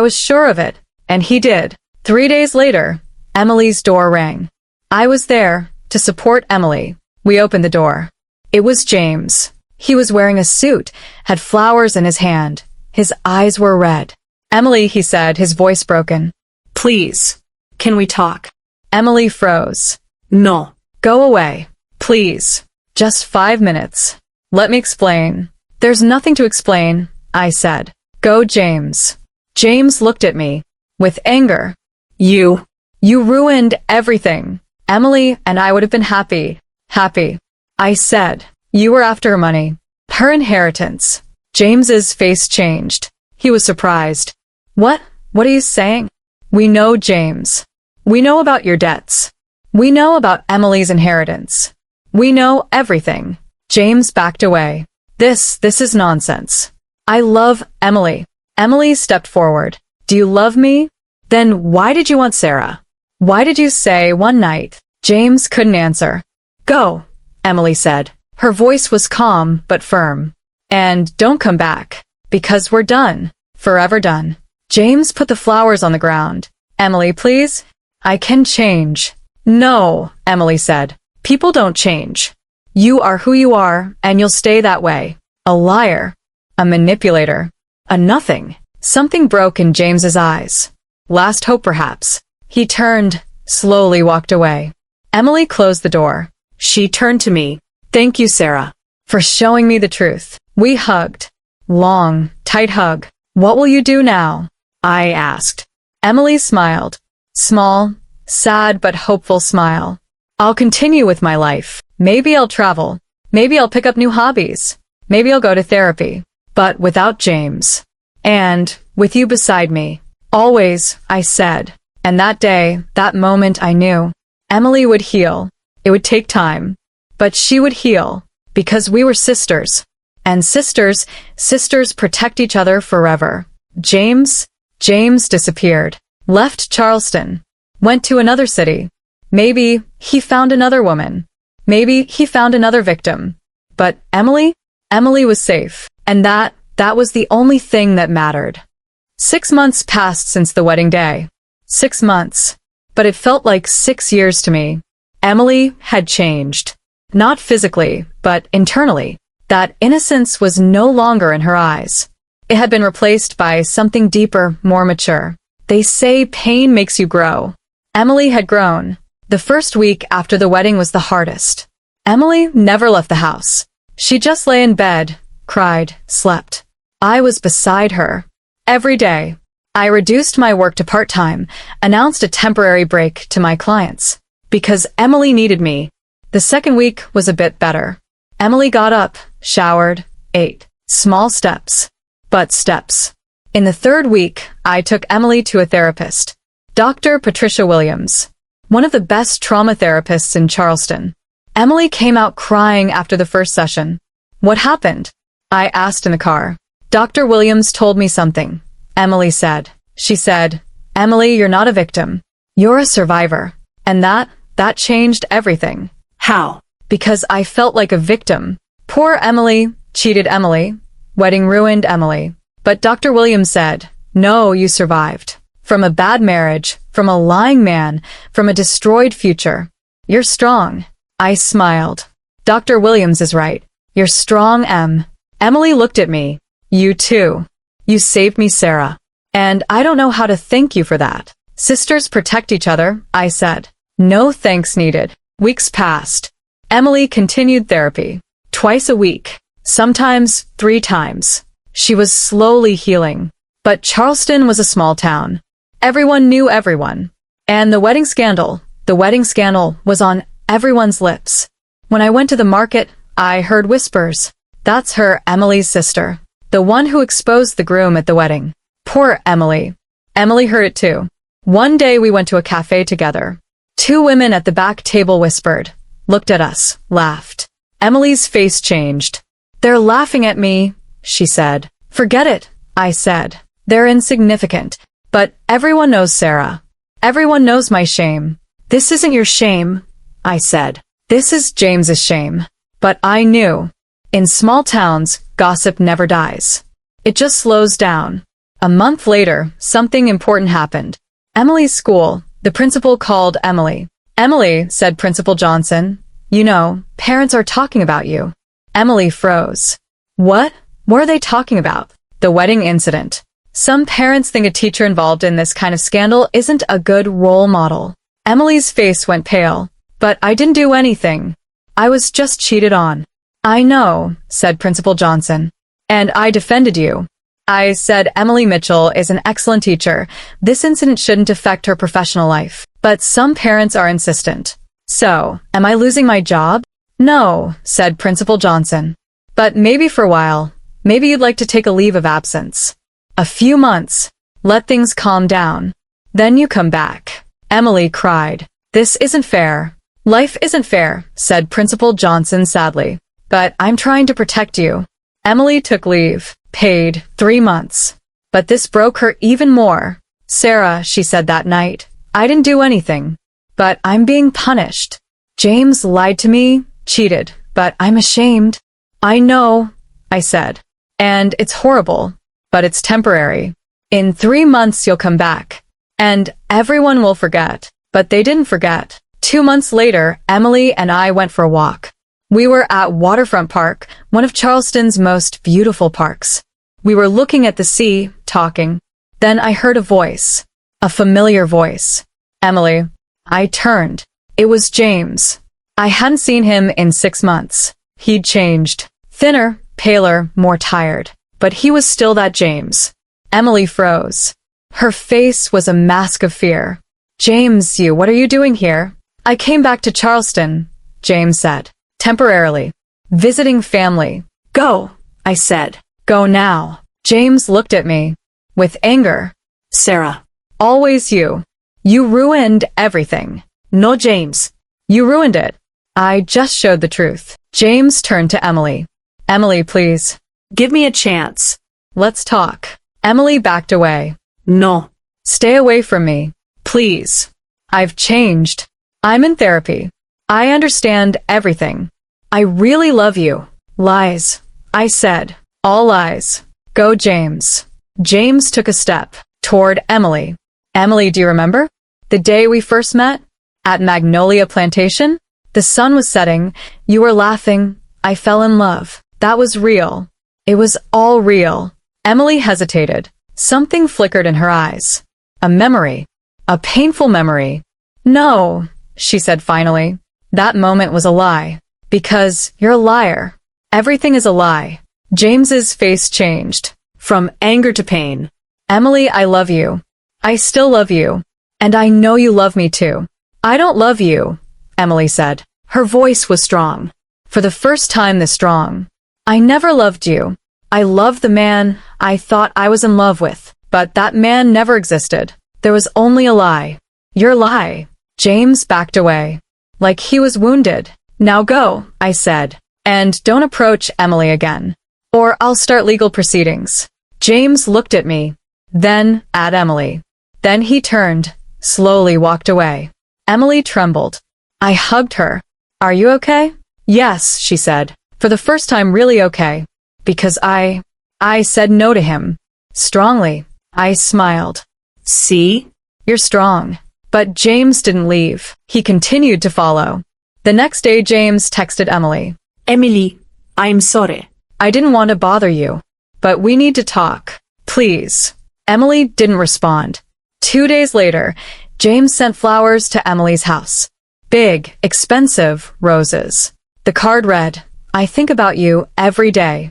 was sure of it, and he did. 3 days later, Emily's door rang. I was there to support Emily. We opened the door. It was James. He was wearing a suit, had flowers in his hand. His eyes were red. Emily, he said, his voice broken.
Please. Can we talk?
Emily froze.
No.
Go away. Please. Just 5 minutes. Let me explain. There's nothing to explain, I said. Go, James. James looked at me. With anger. You ruined everything. Emily and I would have been happy. Happy. I said. You were after her money. Her inheritance. James's face changed. He was surprised. What? What are you saying? We know, James. We know about your debts. We know about Emily's inheritance. We know everything. James backed away. This is nonsense. I love Emily. Emily stepped forward. Do you love me? Then why did you want Sarah? Why did you say one night? James couldn't answer. Go, Emily said. Her voice was calm but firm. And don't come back. Because we're done. Forever done. James put the flowers on the ground. Emily, please? I can change. No, Emily said. People don't change. You are who you are, and you'll stay that way. A liar. A manipulator. A nothing. Something broke in James's eyes. Last hope, perhaps. He turned, slowly walked away. Emily closed the door. She turned to me. Thank you, Sarah, for showing me the truth. We hugged. Long, tight hug. What will you do now? I asked. Emily smiled. Small, sad but hopeful smile. I'll continue with my life. Maybe I'll travel. Maybe I'll pick up new hobbies. Maybe I'll go to therapy. But without James. And with you beside me. Always, I said. And that day, that moment I knew. Emily would heal. It would take time. But she would heal. Because we were sisters. And sisters protect each other forever. James disappeared. Left Charleston. Went to another city. Maybe he found another woman. Maybe he found another victim. But Emily was safe. And that was the only thing that mattered. 6 months passed since the wedding day. 6 months. But it felt like 6 years to me. Emily had changed. Not physically, but internally. That innocence was no longer in her eyes. It had been replaced by something deeper, more mature. They say pain makes you grow. Emily had grown. The first week after the wedding was the hardest. Emily never left the house. She just lay in bed, cried, slept. I was beside her. Every day. I reduced my work to part-time, announced a temporary break to my clients. Because Emily needed me. The second week was a bit better. Emily got up, showered, ate. Small steps. But steps. In the third week, I took Emily to a therapist. Dr. Patricia Williams. One of the best trauma therapists in Charleston. Emily came out crying after the first session. What happened? I asked in the car. Dr. Williams told me something. Emily said. She said, Emily, you're not a victim. You're a survivor. And that changed everything.
How?
Because I felt like a victim. Poor Emily, cheated Emily. Wedding ruined Emily. But Dr. Williams said, no, you survived. From a bad marriage, from a lying man, from a destroyed future. You're strong. I smiled. Dr. Williams is right. You're strong, Em. Emily looked at me. You too. You saved me, Sarah. And I don't know how to thank you for that. Sisters protect each other, I said. No thanks needed. Weeks passed. Emily continued therapy. Twice a week. Sometimes 3 times. She was slowly healing. But Charleston was a small town. Everyone knew everyone. And the wedding scandal was on everyone's lips. When I went to the market, I heard whispers. That's her, Emily's sister. The one who exposed the groom at the wedding. Poor Emily. Emily heard it too. One day we went to a cafe together. 2 women at the back table whispered, looked at us, laughed. Emily's face changed. They're laughing at me, she said. Forget it, I said. They're insignificant. But everyone knows Sarah. Everyone knows my shame. This isn't your shame, I said. This is James's shame. But I knew. In small towns, gossip never dies. It just slows down. A month later, something important happened. Emily's school, the principal called Emily. Emily, said Principal Johnson, you know, parents are talking about you. Emily froze. What? What are they talking about? The wedding incident. Some parents think a teacher involved in this kind of scandal isn't a good role model. Emily's face went pale. But I didn't do anything. I was just cheated on. I know, said Principal Johnson. And I defended you. I said Emily Mitchell is an excellent teacher. This incident shouldn't affect her professional life. But some parents are insistent. So, am I losing my job? No, said Principal Johnson. But maybe for a while. Maybe you'd like to take a leave of absence. A few months. Let things calm down. Then you come back. Emily cried. This isn't fair. Life isn't fair, said Principal Johnson sadly. But I'm trying to protect you. Emily took leave, paid 3 months. But this broke her even more. Sarah, she said that night, I didn't do anything. But I'm being punished. James lied to me, cheated, but I'm ashamed. I know, I said. And it's horrible, but it's temporary. In 3 months you'll come back. And everyone will forget. But they didn't forget. 2 months later, Emily and I went for a walk. We were at Waterfront Park, one of Charleston's most beautiful parks. We were looking at the sea, talking. Then I heard a voice. A familiar voice. Emily. I turned. It was James. I hadn't seen him in 6 months. He'd changed. Thinner, paler, more tired. But he was still that James. Emily froze. Her face was a mask of fear. James, what are you doing here? I came back to Charleston, James said. Temporarily. Visiting family. Go, I said. Go now. James looked at me. With anger. Sarah. Always you. You ruined everything. No, James. You ruined it. I just showed the truth. James turned to Emily. Emily, please. Give me a chance. Let's talk. Emily backed away. No. Stay away from me. Please. I've changed. I'm in therapy. I understand everything. I really love you. Lies. I said. All lies. Go, James. James took a step toward Emily. Emily, do you remember? The day we first met? At Magnolia Plantation? The sun was setting. You were laughing. I fell in love. That was real. It was all real. Emily hesitated. Something flickered in her eyes. A memory. A painful memory. No, she said finally. That moment was a lie. Because you're a liar. Everything is a lie. James's face changed.
From anger to pain.
Emily, I love you. I still love you. And I know you love me too. I don't love you, Emily said.
Her voice was strong.
For the first time this strong. I never loved you. I loved the man I thought I was in love with. But that man never existed. There was only a lie. Your lie. James backed away. Like he was wounded. Now go, I said. And don't approach Emily again. Or I'll start legal proceedings. James looked at me. Then at Emily. Then he turned, slowly walked away. Emily trembled. I hugged her. Are you okay? Yes, she said. For the first time really okay. Because I said no to him. Strongly. I smiled.
See?
You're strong. But James didn't leave. He continued to follow. The next day James texted Emily.
Emily, I'm sorry.
I didn't want to bother you. But we need to talk. Please. Emily didn't respond. 2 days later, James sent flowers to Emily's house. Big, expensive roses. The card read, I think about you every day.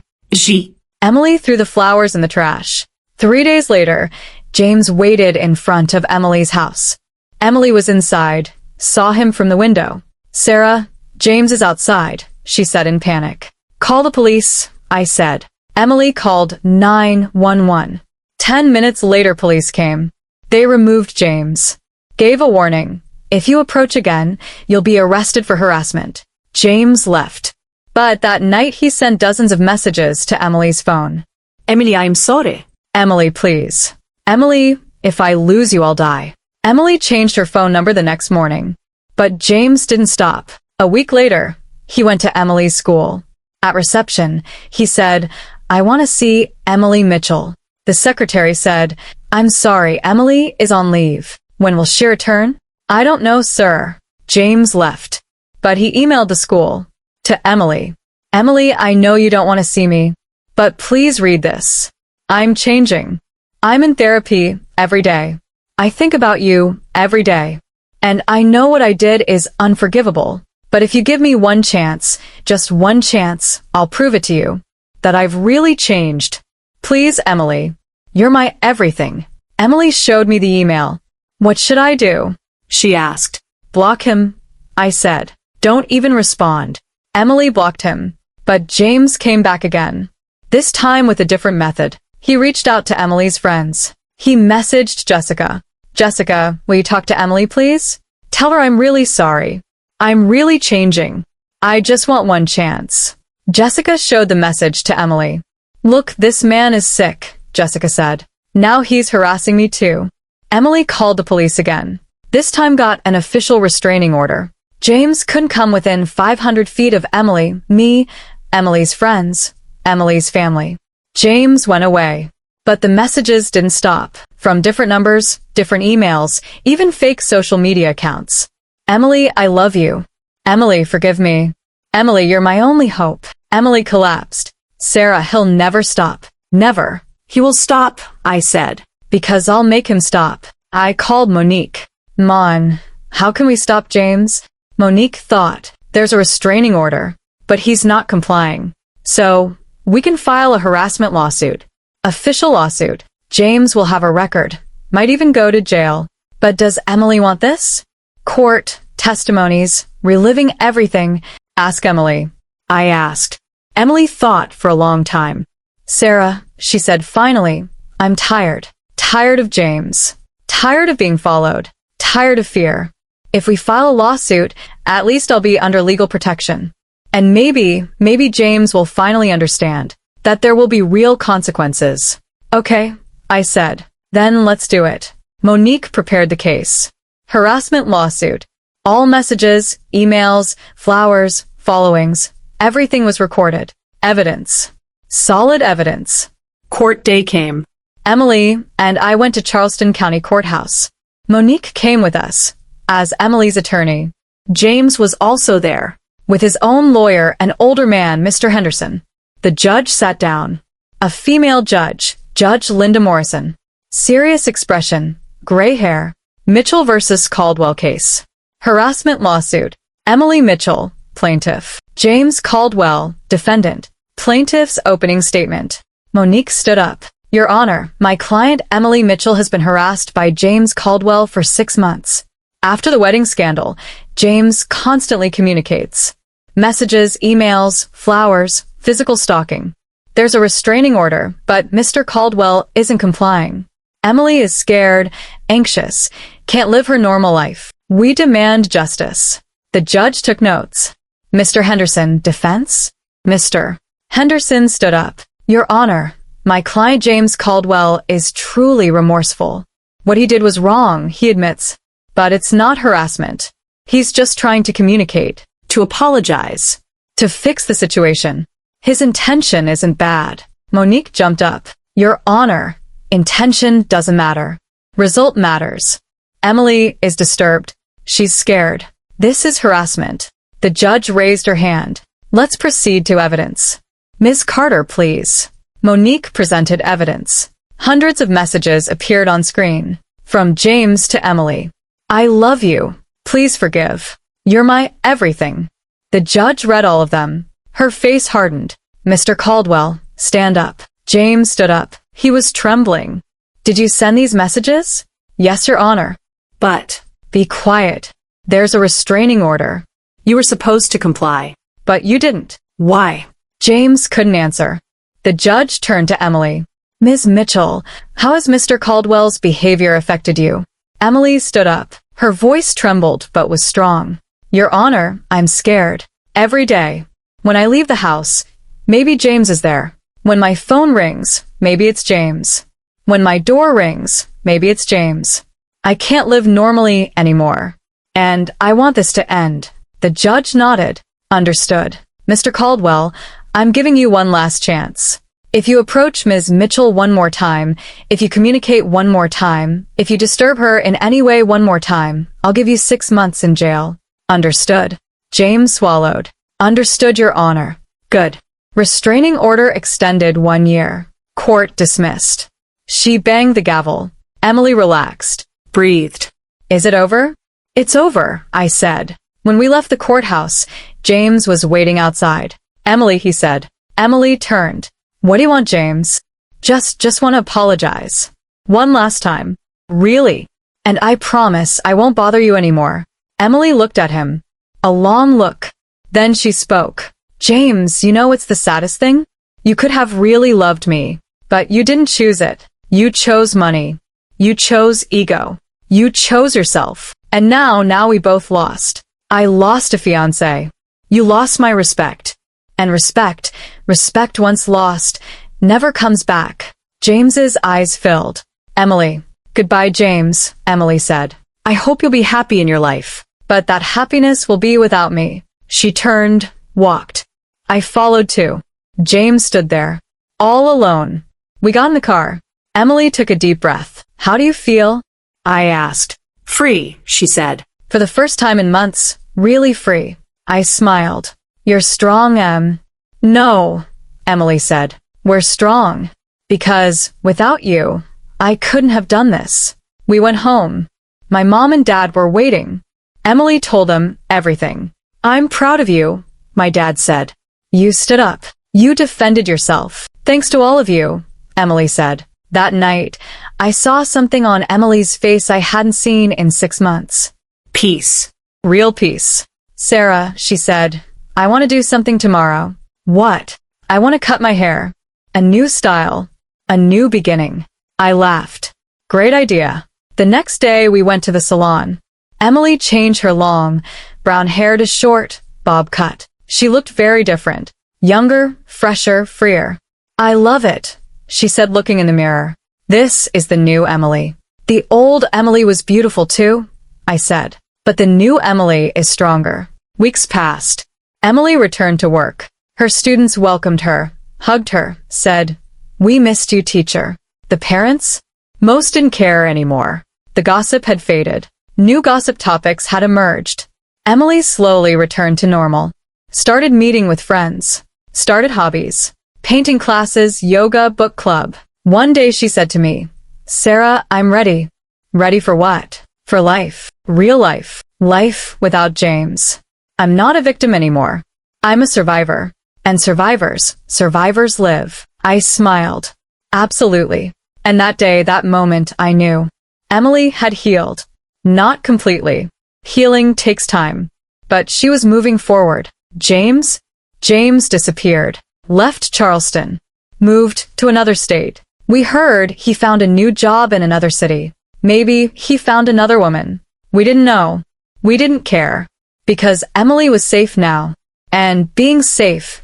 Emily threw the flowers in the trash. 3 days later, James waited in front of Emily's house. Emily was inside, saw him from the window. Sarah, James is outside, she said in panic. Call the police, I said. Emily called 911. 10 minutes later police came. They removed James. Gave a warning. If you approach again, you'll be arrested for harassment. James left. But that night he sent dozens of messages to Emily's phone.
Emily, I'm sorry.
Emily, please. Emily, if I lose you, I'll die. Emily changed her phone number the next morning. But James didn't stop. A week later, he went to Emily's school. At reception, he said, I want to see Emily Mitchell. The secretary said, I'm sorry, Emily is on leave. When will she return? I don't know, sir. James left. But he emailed the school. To Emily. Emily, I know you don't want to see me. But please read this. I'm changing. I'm in therapy every day. I think about you every day. And I know what I did is unforgivable. But if you give me one chance, just one chance, I'll prove it to you. That I've really changed. Please, Emily. You're my everything. Emily showed me the email. What should I do?
She asked.
Block him, I said. Don't even respond. Emily blocked him. But James came back again. This time with a different method. He reached out to Emily's friends. He messaged Jessica. Jessica, will you talk to Emily, please? Tell her I'm really sorry. I'm really changing. I just want one chance. Jessica showed the message to Emily. Look, this man is sick, Jessica said. Now he's harassing me too. Emily called the police again. This time got an official restraining order. James couldn't come within 500 feet of Emily, me, Emily's friends, Emily's family. James went away. But the messages didn't stop. From different numbers, different emails, even fake social media accounts. Emily, I love you. Emily, forgive me. Emily, you're my only hope. Emily collapsed. Sarah, he'll never stop. Never.
He will stop, I said.
Because I'll make him stop. I called Monique. Mon, how can we stop James? Monique thought, there's a restraining order, but he's not complying. So, we can file a harassment lawsuit. Official lawsuit. James will have a record. Might even go to jail. But does Emily want this? Court, testimonies, reliving everything. Ask Emily. I asked. Emily thought for a long time. Sarah, she said finally, I'm tired. Tired of James. Tired of being followed. Tired of fear. If we file a lawsuit, at least I'll be under legal protection. And maybe James will finally understand that there will be real consequences. Okay, I said. Then let's do it. Monique prepared the case. Harassment lawsuit. All messages, emails, flowers, followings. Everything was recorded. Evidence. Solid evidence.
Court day came.
Emily and I went to Charleston County Courthouse. Monique came with us, as Emily's attorney. James was also there, with his own lawyer, an older man, Mr. Henderson. The judge sat down. A female judge, Judge Linda Morrison. Serious expression, gray hair. Mitchell versus Caldwell case. Harassment lawsuit. Emily Mitchell, plaintiff. James Caldwell, defendant. Plaintiff's opening statement. Monique stood up. Your Honor, my client Emily Mitchell has been harassed by James Caldwell for 6 months. After the wedding scandal, James constantly communicates. Messages, emails, flowers, physical stalking. There's a restraining order, but Mr. Caldwell isn't complying. Emily is scared, anxious, can't live her normal life. We demand justice. The judge took notes. Mr. Henderson, defense? Mr. Henderson stood up. Your Honor, my client James Caldwell is truly remorseful. What he did was wrong, he admits. But it's not harassment. He's just trying to communicate,
To apologize.
to fix the situation. His intention isn't bad. Monique jumped up. Your Honor, intention doesn't matter. Result matters. Emily is disturbed. She's scared. This is harassment. The judge raised her hand. Let's proceed to evidence. Ms. Carter, please. Monique presented evidence. Hundreds of messages appeared on screen. From James to Emily. I love you. Please forgive. You're my everything. The judge read all of them. Her face hardened. Mr. Caldwell, stand up. James stood up. He was trembling. Did you send these messages? Yes, Your Honor.
But
Be quiet. There's a restraining order.
you were supposed to comply.
But you didn't.
Why?
James couldn't answer. The judge turned to Emily. Ms. Mitchell, how has Mr. Caldwell's behavior affected you? Emily stood up. Her voice trembled but was strong. Your Honor, I'm scared. Every day. When I leave the house, maybe James is there. When my phone rings, maybe it's James. When my door rings, maybe it's James. I can't live normally anymore. And I want this to end. The judge nodded. Understood. Mr. Caldwell, I'm giving you one last chance. If you approach Ms. Mitchell one more time, if you communicate one more time, if you disturb her in any way one more time, I'll give you 6 months in jail. Understood. James swallowed. Understood, Your Honor. Good. Restraining order extended 1 year. Court dismissed. She banged the gavel. Emily relaxed.
Breathed.
Is it over? It's over, I said. When we left the courthouse, James was waiting outside. Emily, he said. Emily turned. What do you want, James? Just want to apologize. One last time. Really? And I promise I won't bother you anymore. Emily looked at him. A long look. Then she spoke. James, you know what's the saddest thing? You could have really loved me, but you didn't choose it. You chose money. You chose ego. You chose yourself. And now we both lost. I lost a fiancé. You lost my respect. And respect once lost, never comes back. James's eyes filled. Emily. Goodbye, James, Emily said. I hope you'll be happy in your life. But that happiness will be without me. She turned, walked. I followed too. James stood there. All alone. We got in the car. Emily took a deep breath. How do you feel? I asked.
Free, she said.
For the first time in months, really free. I smiled. You're strong, Em. No, Emily said. We're strong. Because, without you, I couldn't have done this. We went home. My mom and dad were waiting. Emily told them everything. I'm proud of you, my dad said. You stood up. You defended yourself. Thanks to all of you, Emily said. That night, I saw something on Emily's face I hadn't seen in 6 months.
Peace.
Real peace. Sarah, she said, I want to do something tomorrow. What? I want to cut my hair. A new style. A new beginning. I laughed. Great idea. The next day we went to the salon. Emily changed her long, brown hair to short, bob cut. She looked very different. Younger, fresher, freer. I love it, she said looking in the mirror. This is the new Emily. The old Emily was beautiful too, I said. But the new Emily is stronger. Weeks passed. Emily returned to work. Her students welcomed her, hugged her, said, We missed you, teacher. The parents? Most didn't care anymore. The gossip had faded. New gossip topics had emerged. Emily slowly returned to normal. Started meeting with friends. Started hobbies. Painting classes, yoga, book club. One day she said to me, Sarah, I'm ready. Ready for what? For life. Real life. Life without James. I'm not a victim anymore. I'm a survivor. And survivors live. I smiled. Absolutely. And that day, that moment, I knew. Emily had healed. Not completely. Healing takes time. But she was moving forward. James disappeared. Left Charleston. Moved to another state. We heard he found a new job in another city. Maybe he found another woman. We didn't know. We didn't care. Because Emily was safe now. And being safe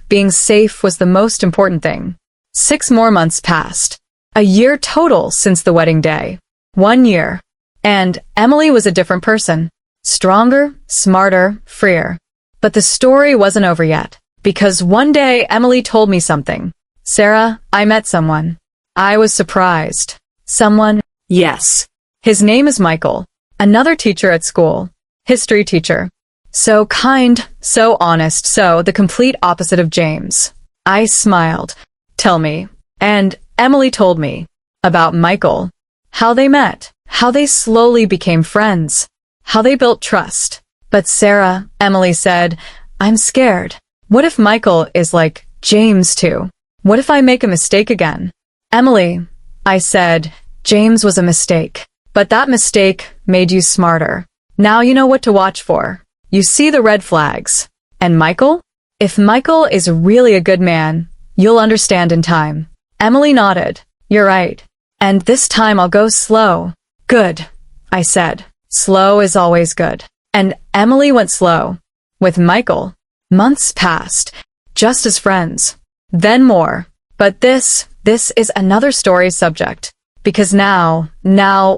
was the most important thing. 6 more months passed. A year total since the wedding day. 1 year. And Emily was a different person. Stronger, smarter, freer. But the story wasn't over yet. Because one day Emily told me something. Sarah, I met someone. I was surprised. Someone?
Yes.
His name is Michael. Another teacher at school. History teacher. So kind, so honest, so the complete opposite of James. I smiled. Tell me. And Emily told me. About Michael. How they met. How they slowly became friends. How they built trust. But Sarah, Emily said, I'm scared. What if Michael is like James too? What if I make a mistake again? Emily, I said, James was a mistake. But that mistake made you smarter. Now you know what to watch for. You see the red flags. And Michael? If Michael is really a good man, you'll understand in time. Emily nodded. You're right. And this time I'll go slow. Good, I said. Slow is always good. And Emily went slow. With Michael. Months passed, just as friends. Then more. But this is another story's subject. Because now,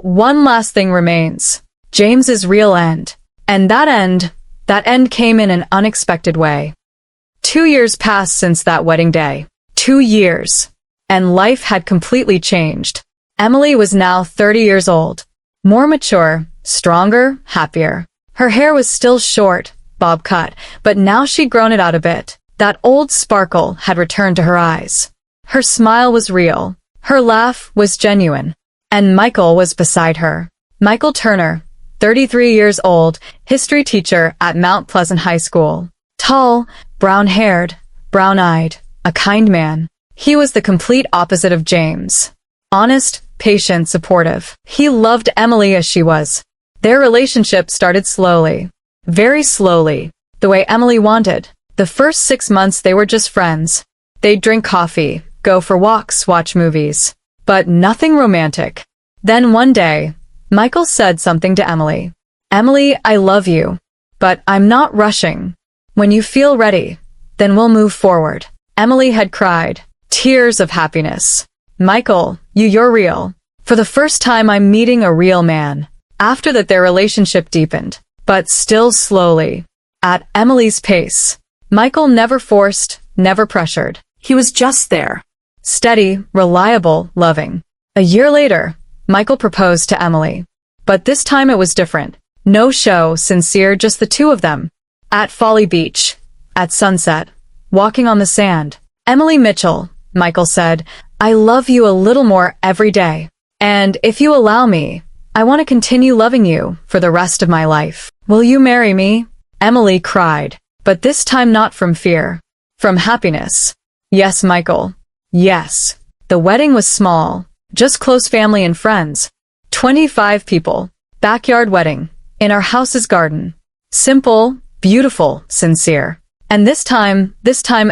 one last thing remains. James's real end. And that end came in an unexpected way. 2 years passed since that wedding day. 2 years. And life had completely changed. Emily was now 30 years old. More mature, stronger, happier. Her hair was still short, bob cut, but now she'd grown it out a bit. That old sparkle had returned to her eyes. Her smile was real. Her laugh was genuine. And Michael was beside her. Michael Turner, 33 years old, history teacher at Mount Pleasant High School. Tall, brown-haired, brown-eyed, a kind man. He was the complete opposite of James. Honest, patient, supportive. He loved Emily as she was. Their relationship started slowly. Very slowly. The way Emily wanted. The first 6 months they were just friends. They'd drink coffee, go for walks, watch movies. But nothing romantic. Then one day, Michael said something to Emily. Emily, I love you. But I'm not rushing. When you feel ready, then we'll move forward. Emily had cried. Tears of happiness. Michael, you're real. For the first time I'm meeting a real man. After that their relationship deepened. But still slowly. At Emily's pace. Michael never forced, never pressured.
He was just there.
Steady, reliable, loving. A year later, Michael proposed to Emily. But this time it was different. No show, sincere, just the two of them. At Folly Beach. At sunset. Walking on the sand. Emily Mitchell, Michael said, I love you a little more every day. And if you allow me, I want to continue loving you for the rest of my life. Will you marry me? Emily cried. But this time not from fear. From happiness. Yes, Michael. Yes. The wedding was small. Just close family and friends. 25 people. Backyard wedding. In our house's garden. Simple, beautiful, sincere. And this time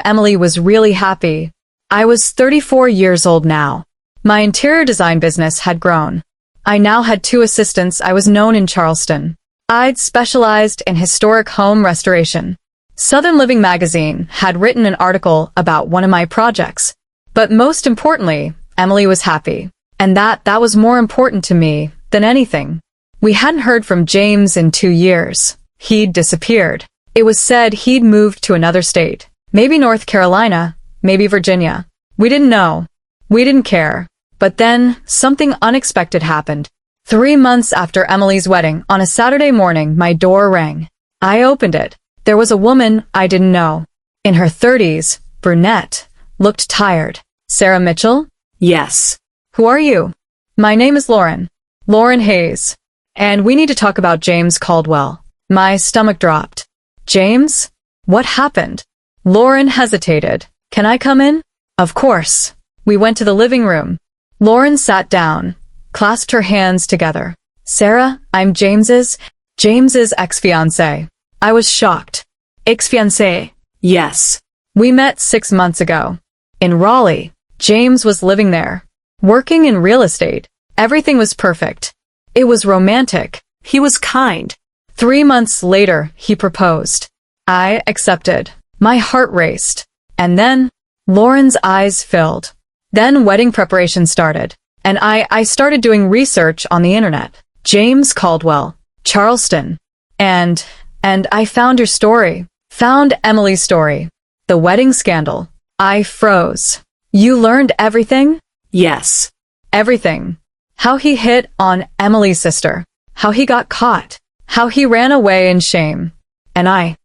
Emily was really happy. I was 34 years old now. My interior design business had grown. I now had 2 assistants. I was known in Charleston. I'd specialized in historic home restoration. Southern Living magazine had written an article about one of my projects. But most importantly, Emily was happy. And that was more important to me than anything. We hadn't heard from James in 2 years. He'd disappeared. It was said he'd moved to another state. Maybe North Carolina, maybe Virginia. We didn't know. We didn't care. But then, something unexpected happened. 3 months after Emily's wedding, on a Saturday morning, my door rang. I opened it. There was a woman I didn't know. In her 30s, brunette, looked tired. Sarah Mitchell?
Yes.
Who are you? My name is Lauren. Lauren Hayes. And we need to talk about James Caldwell. My stomach dropped. James? What happened? Lauren hesitated. Can I come in? Of course. We went to the living room. Lauren sat down, clasped her hands together. Sarah, I'm James's ex-fiancé. I was shocked. Ex-fiancé?
Yes.
We met 6 months ago. In Raleigh. James was living there. Working in real estate. Everything was perfect. It was romantic.
He was kind.
3 months later, he proposed. I accepted. My heart raced. And then, Lauren's eyes filled. Then wedding preparation started. And I started doing research on the internet. James Caldwell, Charleston. And I found your story. Found Emily's story. The wedding scandal. I froze. You learned everything?
Yes.
Everything. How he hit on Emily's sister. How he got caught. How he ran away in shame. And I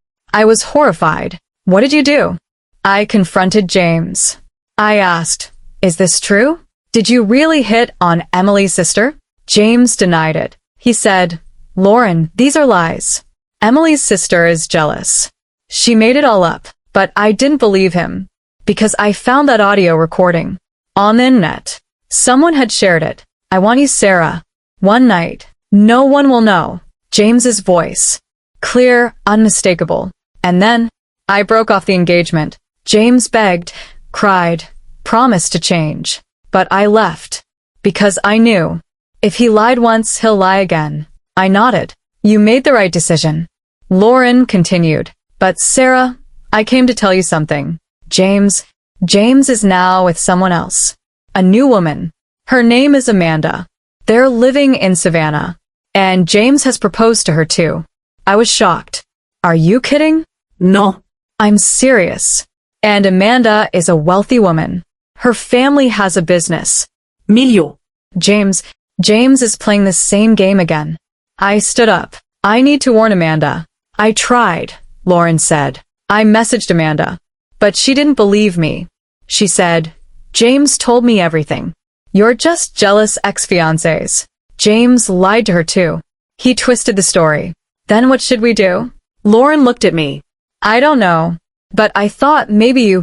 was horrified. What did you do? I confronted James. I asked, is this true? Did you really hit on Emily's sister? James denied it. He said, Lauren, these are lies. Emily's sister is jealous. She made it all up, but I didn't believe him. Because I found that audio recording. On the internet. Someone had shared it. I want you, Sarah. One night. No one will know. James's voice. Clear, unmistakable. And then, I broke off the engagement. James begged, cried, promised to change. But I left. Because I knew. If he lied once, he'll lie again. I nodded. You made the right decision. Lauren continued. But Sarah, I came to tell you something. James is now with someone else. A new woman. Her name is Amanda. They're living in Savannah. And James has proposed to her too. I was shocked. Are you kidding?
No.
I'm serious. And Amanda is a wealthy woman. Her family has a business.
Milio.
James is playing the same game again. I stood up. I need to warn Amanda. I tried, Lauren said. I messaged Amanda. But she didn't believe me. She said, James told me everything. You're just jealous ex-fiancés. James lied to her too. He twisted the story. Then what should we do? Lauren looked at me. I don't know. But I thought maybe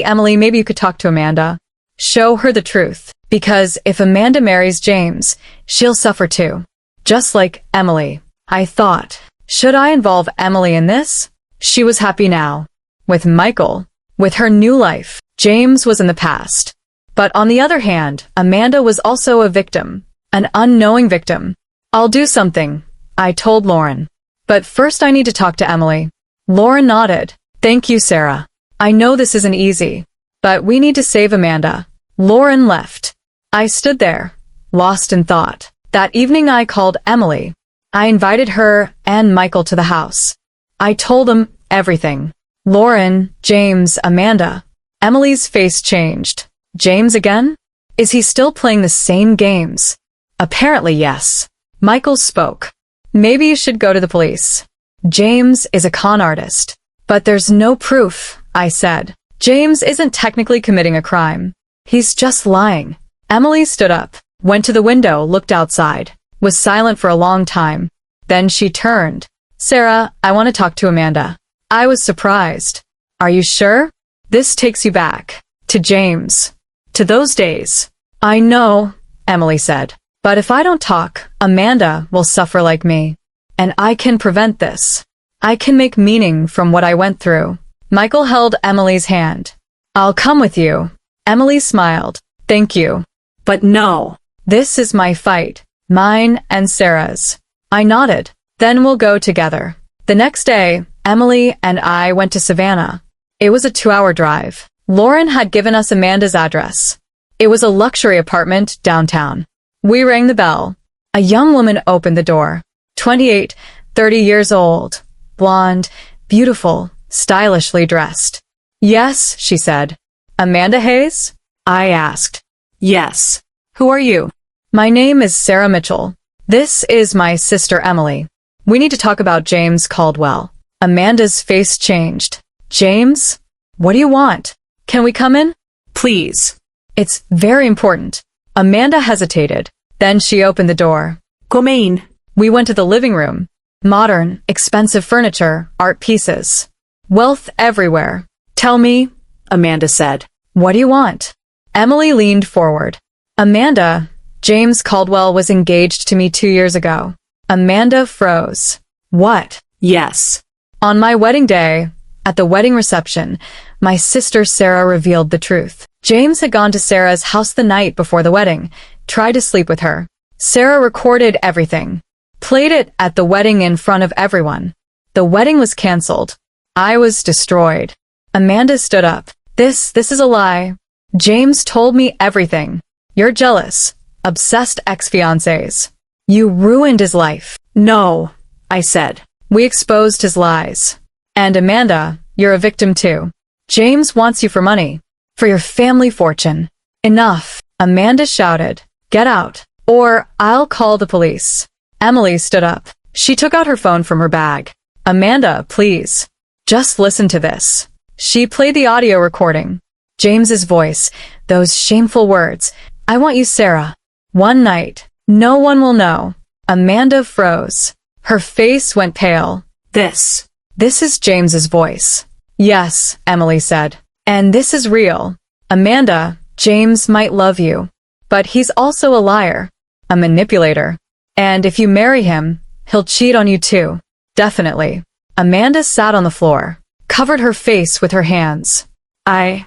Emily, maybe you could talk to Amanda. Show her the truth. Because if Amanda marries James, she'll suffer too. Just like Emily. I thought, should I involve Emily in this? She was happy now. With Michael. With her new life. James was in the past. But on the other hand, Amanda was also a victim. An unknowing victim. I'll do something, I told Lauren. But first I need to talk to Emily. Lauren nodded. Thank you, Sarah. I know this isn't easy. But we need to save Amanda. Lauren left. I stood there, lost in thought. That evening I called Emily. I invited her and Michael to the house. I told them everything. Lauren, James, Amanda. Emily's face changed. James again? Is he still playing the same games? Apparently yes. Michael spoke. Maybe you should go to the police. James is a con artist. But there's no proof, I said. James isn't technically committing a crime. He's just lying. Emily stood up, went to the window, looked outside, was silent for a long time. Then she turned. Sarah, I want to talk to Amanda. I was surprised. Are you sure? This takes you back. To James. To those days. I know, Emily said. But if I don't talk, Amanda will suffer like me. And I can prevent this. I can make meaning from what I went through. Michael held Emily's hand. I'll come with you. Emily smiled. Thank you. But no. This is my fight. Mine and Sarah's. I nodded. Then we'll go together. The next day, Emily and I went to Savannah. It was a 2-hour drive. Lauren had given us Amanda's address. It was a luxury apartment downtown. We rang the bell. A young woman opened the door. 28, 30 years old. Blonde, beautiful, stylishly dressed. Yes, she said. Amanda Hayes? I asked. Yes. Who are you? My name is Sarah Mitchell. This is my sister Emily. We need to talk about James Caldwell. Amanda's face changed. James? What do you want? Can we come in? Please. It's very important. Amanda hesitated. Then she opened the door. Come in. We went to the living room. Modern, expensive furniture, art pieces. Wealth everywhere. Tell me,
Amanda said.
what do you want? Emily leaned forward. Amanda, James Caldwell was engaged to me 2 years ago. Amanda froze. What?
Yes.
On my wedding day, at the wedding reception, my sister Sarah revealed the truth. James had gone to Sarah's house the night before the wedding, tried to sleep with her. Sarah recorded everything, played it at the wedding in front of everyone. The wedding was canceled. I was destroyed. Amanda stood up. This is a lie. James told me everything. You're jealous. Obsessed ex-fiancés. You ruined his life.
No, I said.
We exposed his lies. And Amanda, you're a victim too. James wants you for money. For your family fortune. Enough. Amanda shouted. Get out. Or I'll call the police. Emily stood up. She took out her phone from her bag. Amanda, please. Just listen to this. She played the audio recording. James's voice. Those shameful words. I want you, Sarah. One night. No one will know. Amanda froze. Her face went pale. This is James's voice. Yes, Emily said. And this is real. Amanda, James might love you. But he's also a liar. A manipulator. And if you marry him, he'll cheat on you too. Definitely. Amanda sat on the floor, covered her face with her hands. I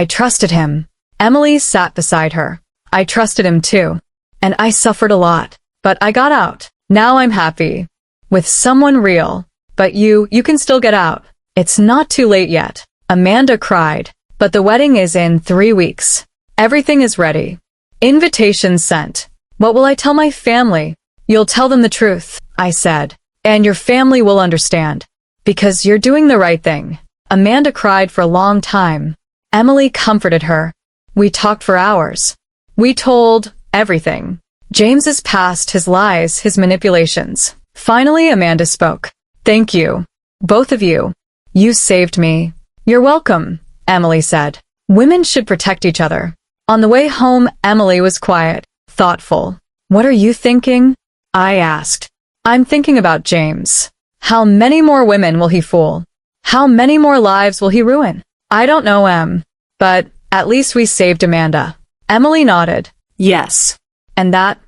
trusted him. Emily sat beside her. I trusted him too. And I suffered a lot. But I got out. Now I'm happy. With someone real. But you can still get out. It's not too late yet. Amanda cried. But the wedding is in 3 weeks. Everything is ready. Invitations sent. What will I tell my family? You'll tell them the truth, I said. And your family will understand. Because you're doing the right thing. Amanda cried for a long time. Emily comforted her. We talked for hours. We told everything. James's past, his lies, his manipulations. Finally, Amanda spoke. Thank you. Both of you. You saved me. You're welcome, Emily said. Women should protect each other. On the way home, Emily was quiet, thoughtful. What are you thinking? I asked. I'm thinking about James. How many more women will he fool? How many more lives will he ruin? I don't know, Em. But at least we saved Amanda. Emily nodded. Yes. And that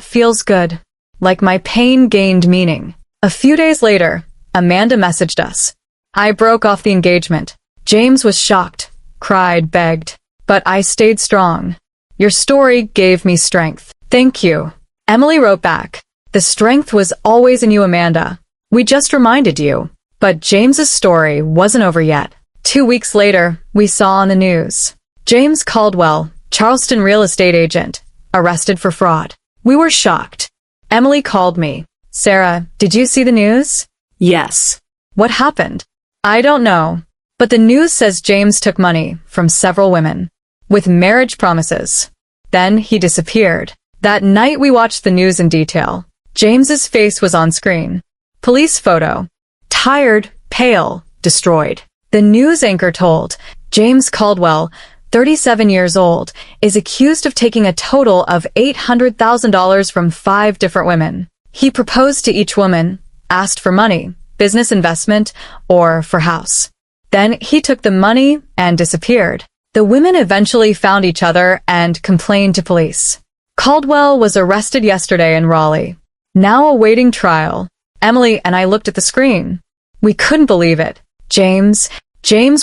feels good. Like my pain gained meaning. A few days later, Amanda messaged us. I broke off the engagement. James was shocked, cried, begged. But I stayed strong. Your story gave me strength. Thank you. Emily wrote back. The strength was always in you, Amanda. We just reminded you. But James's story wasn't over yet. 2 weeks later, we saw on the news. James Caldwell, Charleston real estate agent, arrested for fraud. We were shocked. Emily called me. Sarah, did you see the news? Yes. What happened? I don't know. But the news says James took money from several women. With marriage promises. Then he disappeared. That night we watched the news in detail. James's face was on screen. Police photo. Tired, pale, destroyed. The news anchor told, James Caldwell, 37 years old, is accused of taking a total of $800,000 from 5 different women. He proposed to each woman, asked for money, business investment, or for house. Then he took the money and disappeared. The women eventually found each other and complained to police. Caldwell was arrested yesterday in Raleigh, now awaiting trial. Emily and I looked at the screen. We couldn't believe it. James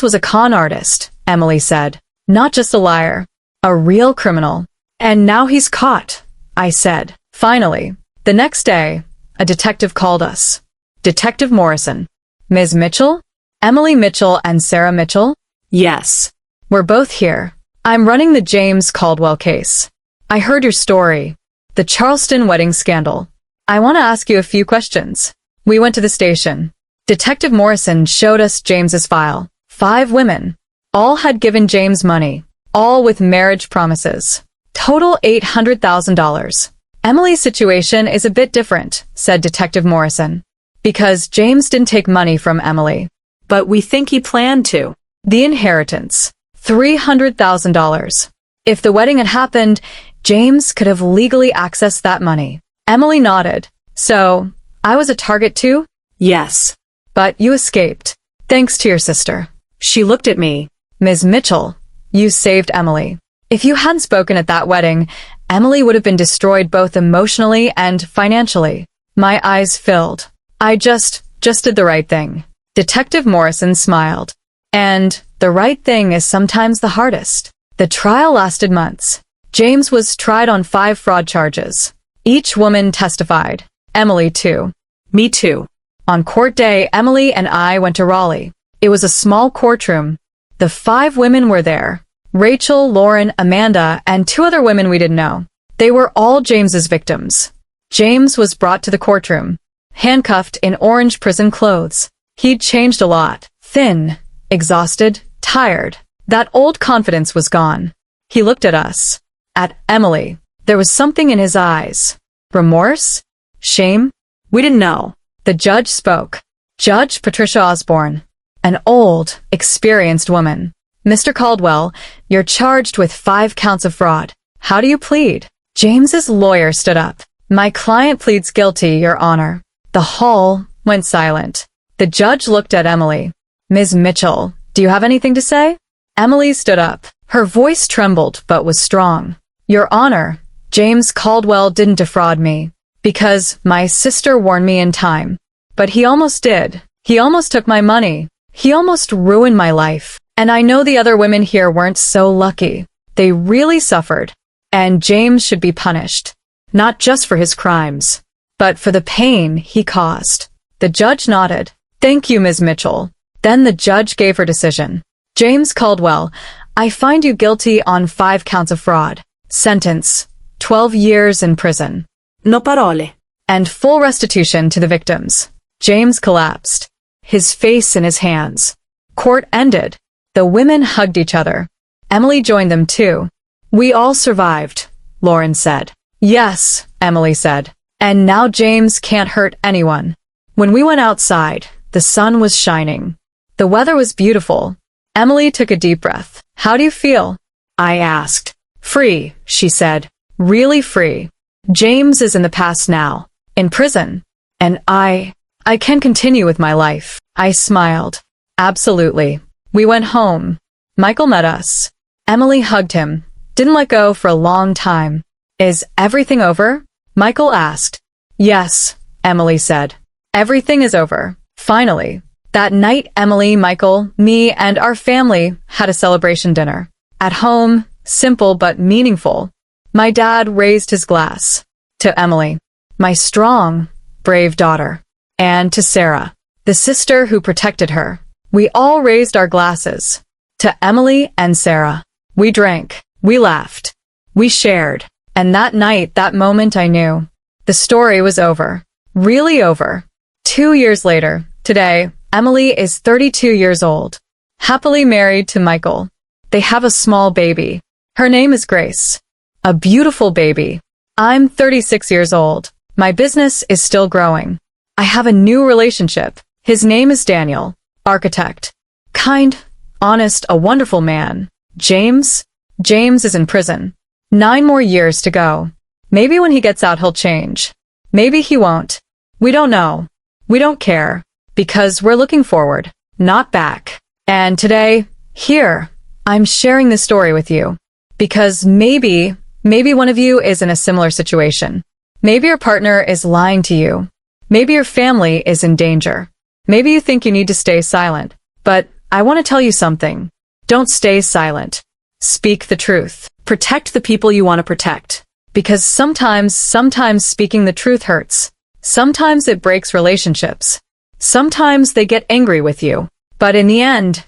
was a con artist, Emily said. Not just a liar. A real criminal. And now he's caught, I said. Finally. The next day, a detective called us. Detective Morrison. Ms. Mitchell? Emily Mitchell and Sarah Mitchell? Yes. We're both here. I'm running the James Caldwell case. I heard your story. The Charleston wedding scandal. I want to ask you a few questions. We went to the station. Detective Morrison showed us James's file. 5 women. All had given James money. All with marriage promises. Total $800,000. Emily's situation is a bit different, said Detective Morrison. Because James didn't take money from Emily. But we think he planned to. The inheritance. $300,000. If the wedding had happened, James could have legally accessed that money. Emily nodded. So, I was a target too?
Yes.
But you escaped, thanks to your sister.
She looked at me.
Ms. Mitchell, you saved Emily. If you hadn't spoken at that wedding, Emily would have been destroyed both emotionally and financially. My eyes filled. I just did the right thing. Detective Morrison smiled. And the right thing is sometimes the hardest. The trial lasted months. James was tried on 5 fraud charges. Each woman testified. Emily, too.
Me too.
On court day, Emily and I went to Raleigh. It was a small courtroom. The 5 women were there. Rachel, Lauren, Amanda, and 2 other women we didn't know. They were all James's victims. James was brought to the courtroom, handcuffed in orange prison clothes. He'd changed a lot. Thin, exhausted, tired. That old confidence was gone. He looked at us. At Emily. There was something in his eyes. Remorse? Shame?
We didn't know.
The judge spoke. Judge Patricia Osborne. An old, experienced woman. Mr. Caldwell, you're charged with 5 counts of fraud. How do you plead? James's lawyer stood up. My client pleads guilty, Your Honor. The hall went silent. The judge looked at Emily. Ms. Mitchell, do you have anything to say? Emily stood up. Her voice trembled but was strong. Your Honor, James Caldwell didn't defraud me. Because my sister warned me in time. But he almost did. He almost took my money. He almost ruined my life. And I know the other women here weren't so lucky. They really suffered. And James should be punished. Not just for his crimes, but for the pain he caused. The judge nodded. Thank you, Ms. Mitchell. Then the judge gave her decision. James Caldwell, I find you guilty on 5 counts of fraud. Sentence, 12 years in prison.
No parole.
And full restitution to the victims. James collapsed, his face in his hands. Court ended. The women hugged each other. Emily joined them too. We all survived, Lauren said. Yes, Emily said. And now James can't hurt anyone. When we went outside, the sun was shining. The weather was beautiful. Emily took a deep breath. How do you feel? I asked. Free, she said. Really free. James is in the past now, in prison. And I can continue with my life. I smiled. Absolutely. We went home. Michael met us. Emily hugged him. Didn't let go for a long time. Is everything over? Michael asked. Yes, Emily said. Everything is over. Finally. That night, Emily, Michael, me, and our family had a celebration dinner. At home, simple but meaningful. My dad raised his glass. To Emily, my strong, brave daughter. And to Sarah, the sister who protected her. We all raised our glasses. To Emily and Sarah. We drank. We laughed. We shared. And that night, that moment, I knew. The story was over. Really over. 2 years later, today, Emily is 32 years old. Happily married to Michael. They have a small baby. Her name is Grace. A beautiful baby. I'm 36 years old. My business is still growing. I have a new relationship. His name is Daniel. Architect. Kind, honest, a wonderful man. James is in prison. 9 more years to go. Maybe when he gets out he'll change. Maybe he won't. We don't know. We don't care. Because we're looking forward, not back. And today, here, I'm sharing this story with you. Because maybe one of you is in a similar situation. Maybe your partner is lying to you. Maybe your family is in danger. Maybe you think you need to stay silent. But I want to tell you something. Don't stay silent. Speak the truth. Protect the people you want to protect. Because sometimes speaking the truth hurts. Sometimes it breaks relationships. Sometimes they get angry with you. But in the end,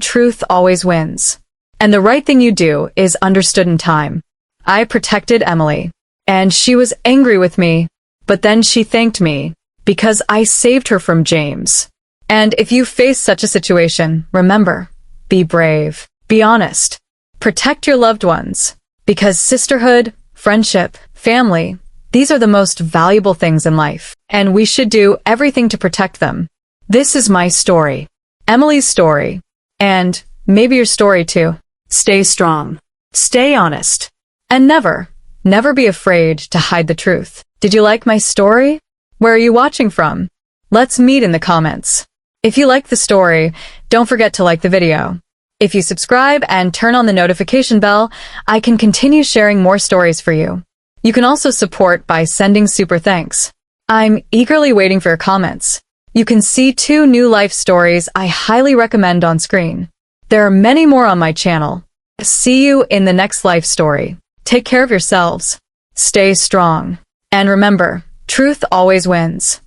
truth always wins. And the right thing you do is understood in time. I protected Emily. And she was angry with me. But then she thanked me. Because I saved her from James. And if you face such a situation, remember, be brave. Be honest. Protect your loved ones. Because sisterhood, friendship, family, these are the most valuable things in life. And we should do everything to protect them. This is my story. Emily's story. And maybe your story too. Stay strong. Stay honest. And never be afraid to hide the truth. Did you like my story? Where are you watching from? Let's meet in the comments. If you like the story, don't forget to like the video. If you subscribe and turn on the notification bell, I can continue sharing more stories for you. You can also support by sending super thanks. I'm eagerly waiting for your comments. You can see 2 new life stories I highly recommend on screen. There are many more on my channel. See you in the next life story. Take care of yourselves. Stay strong. And remember, truth always wins.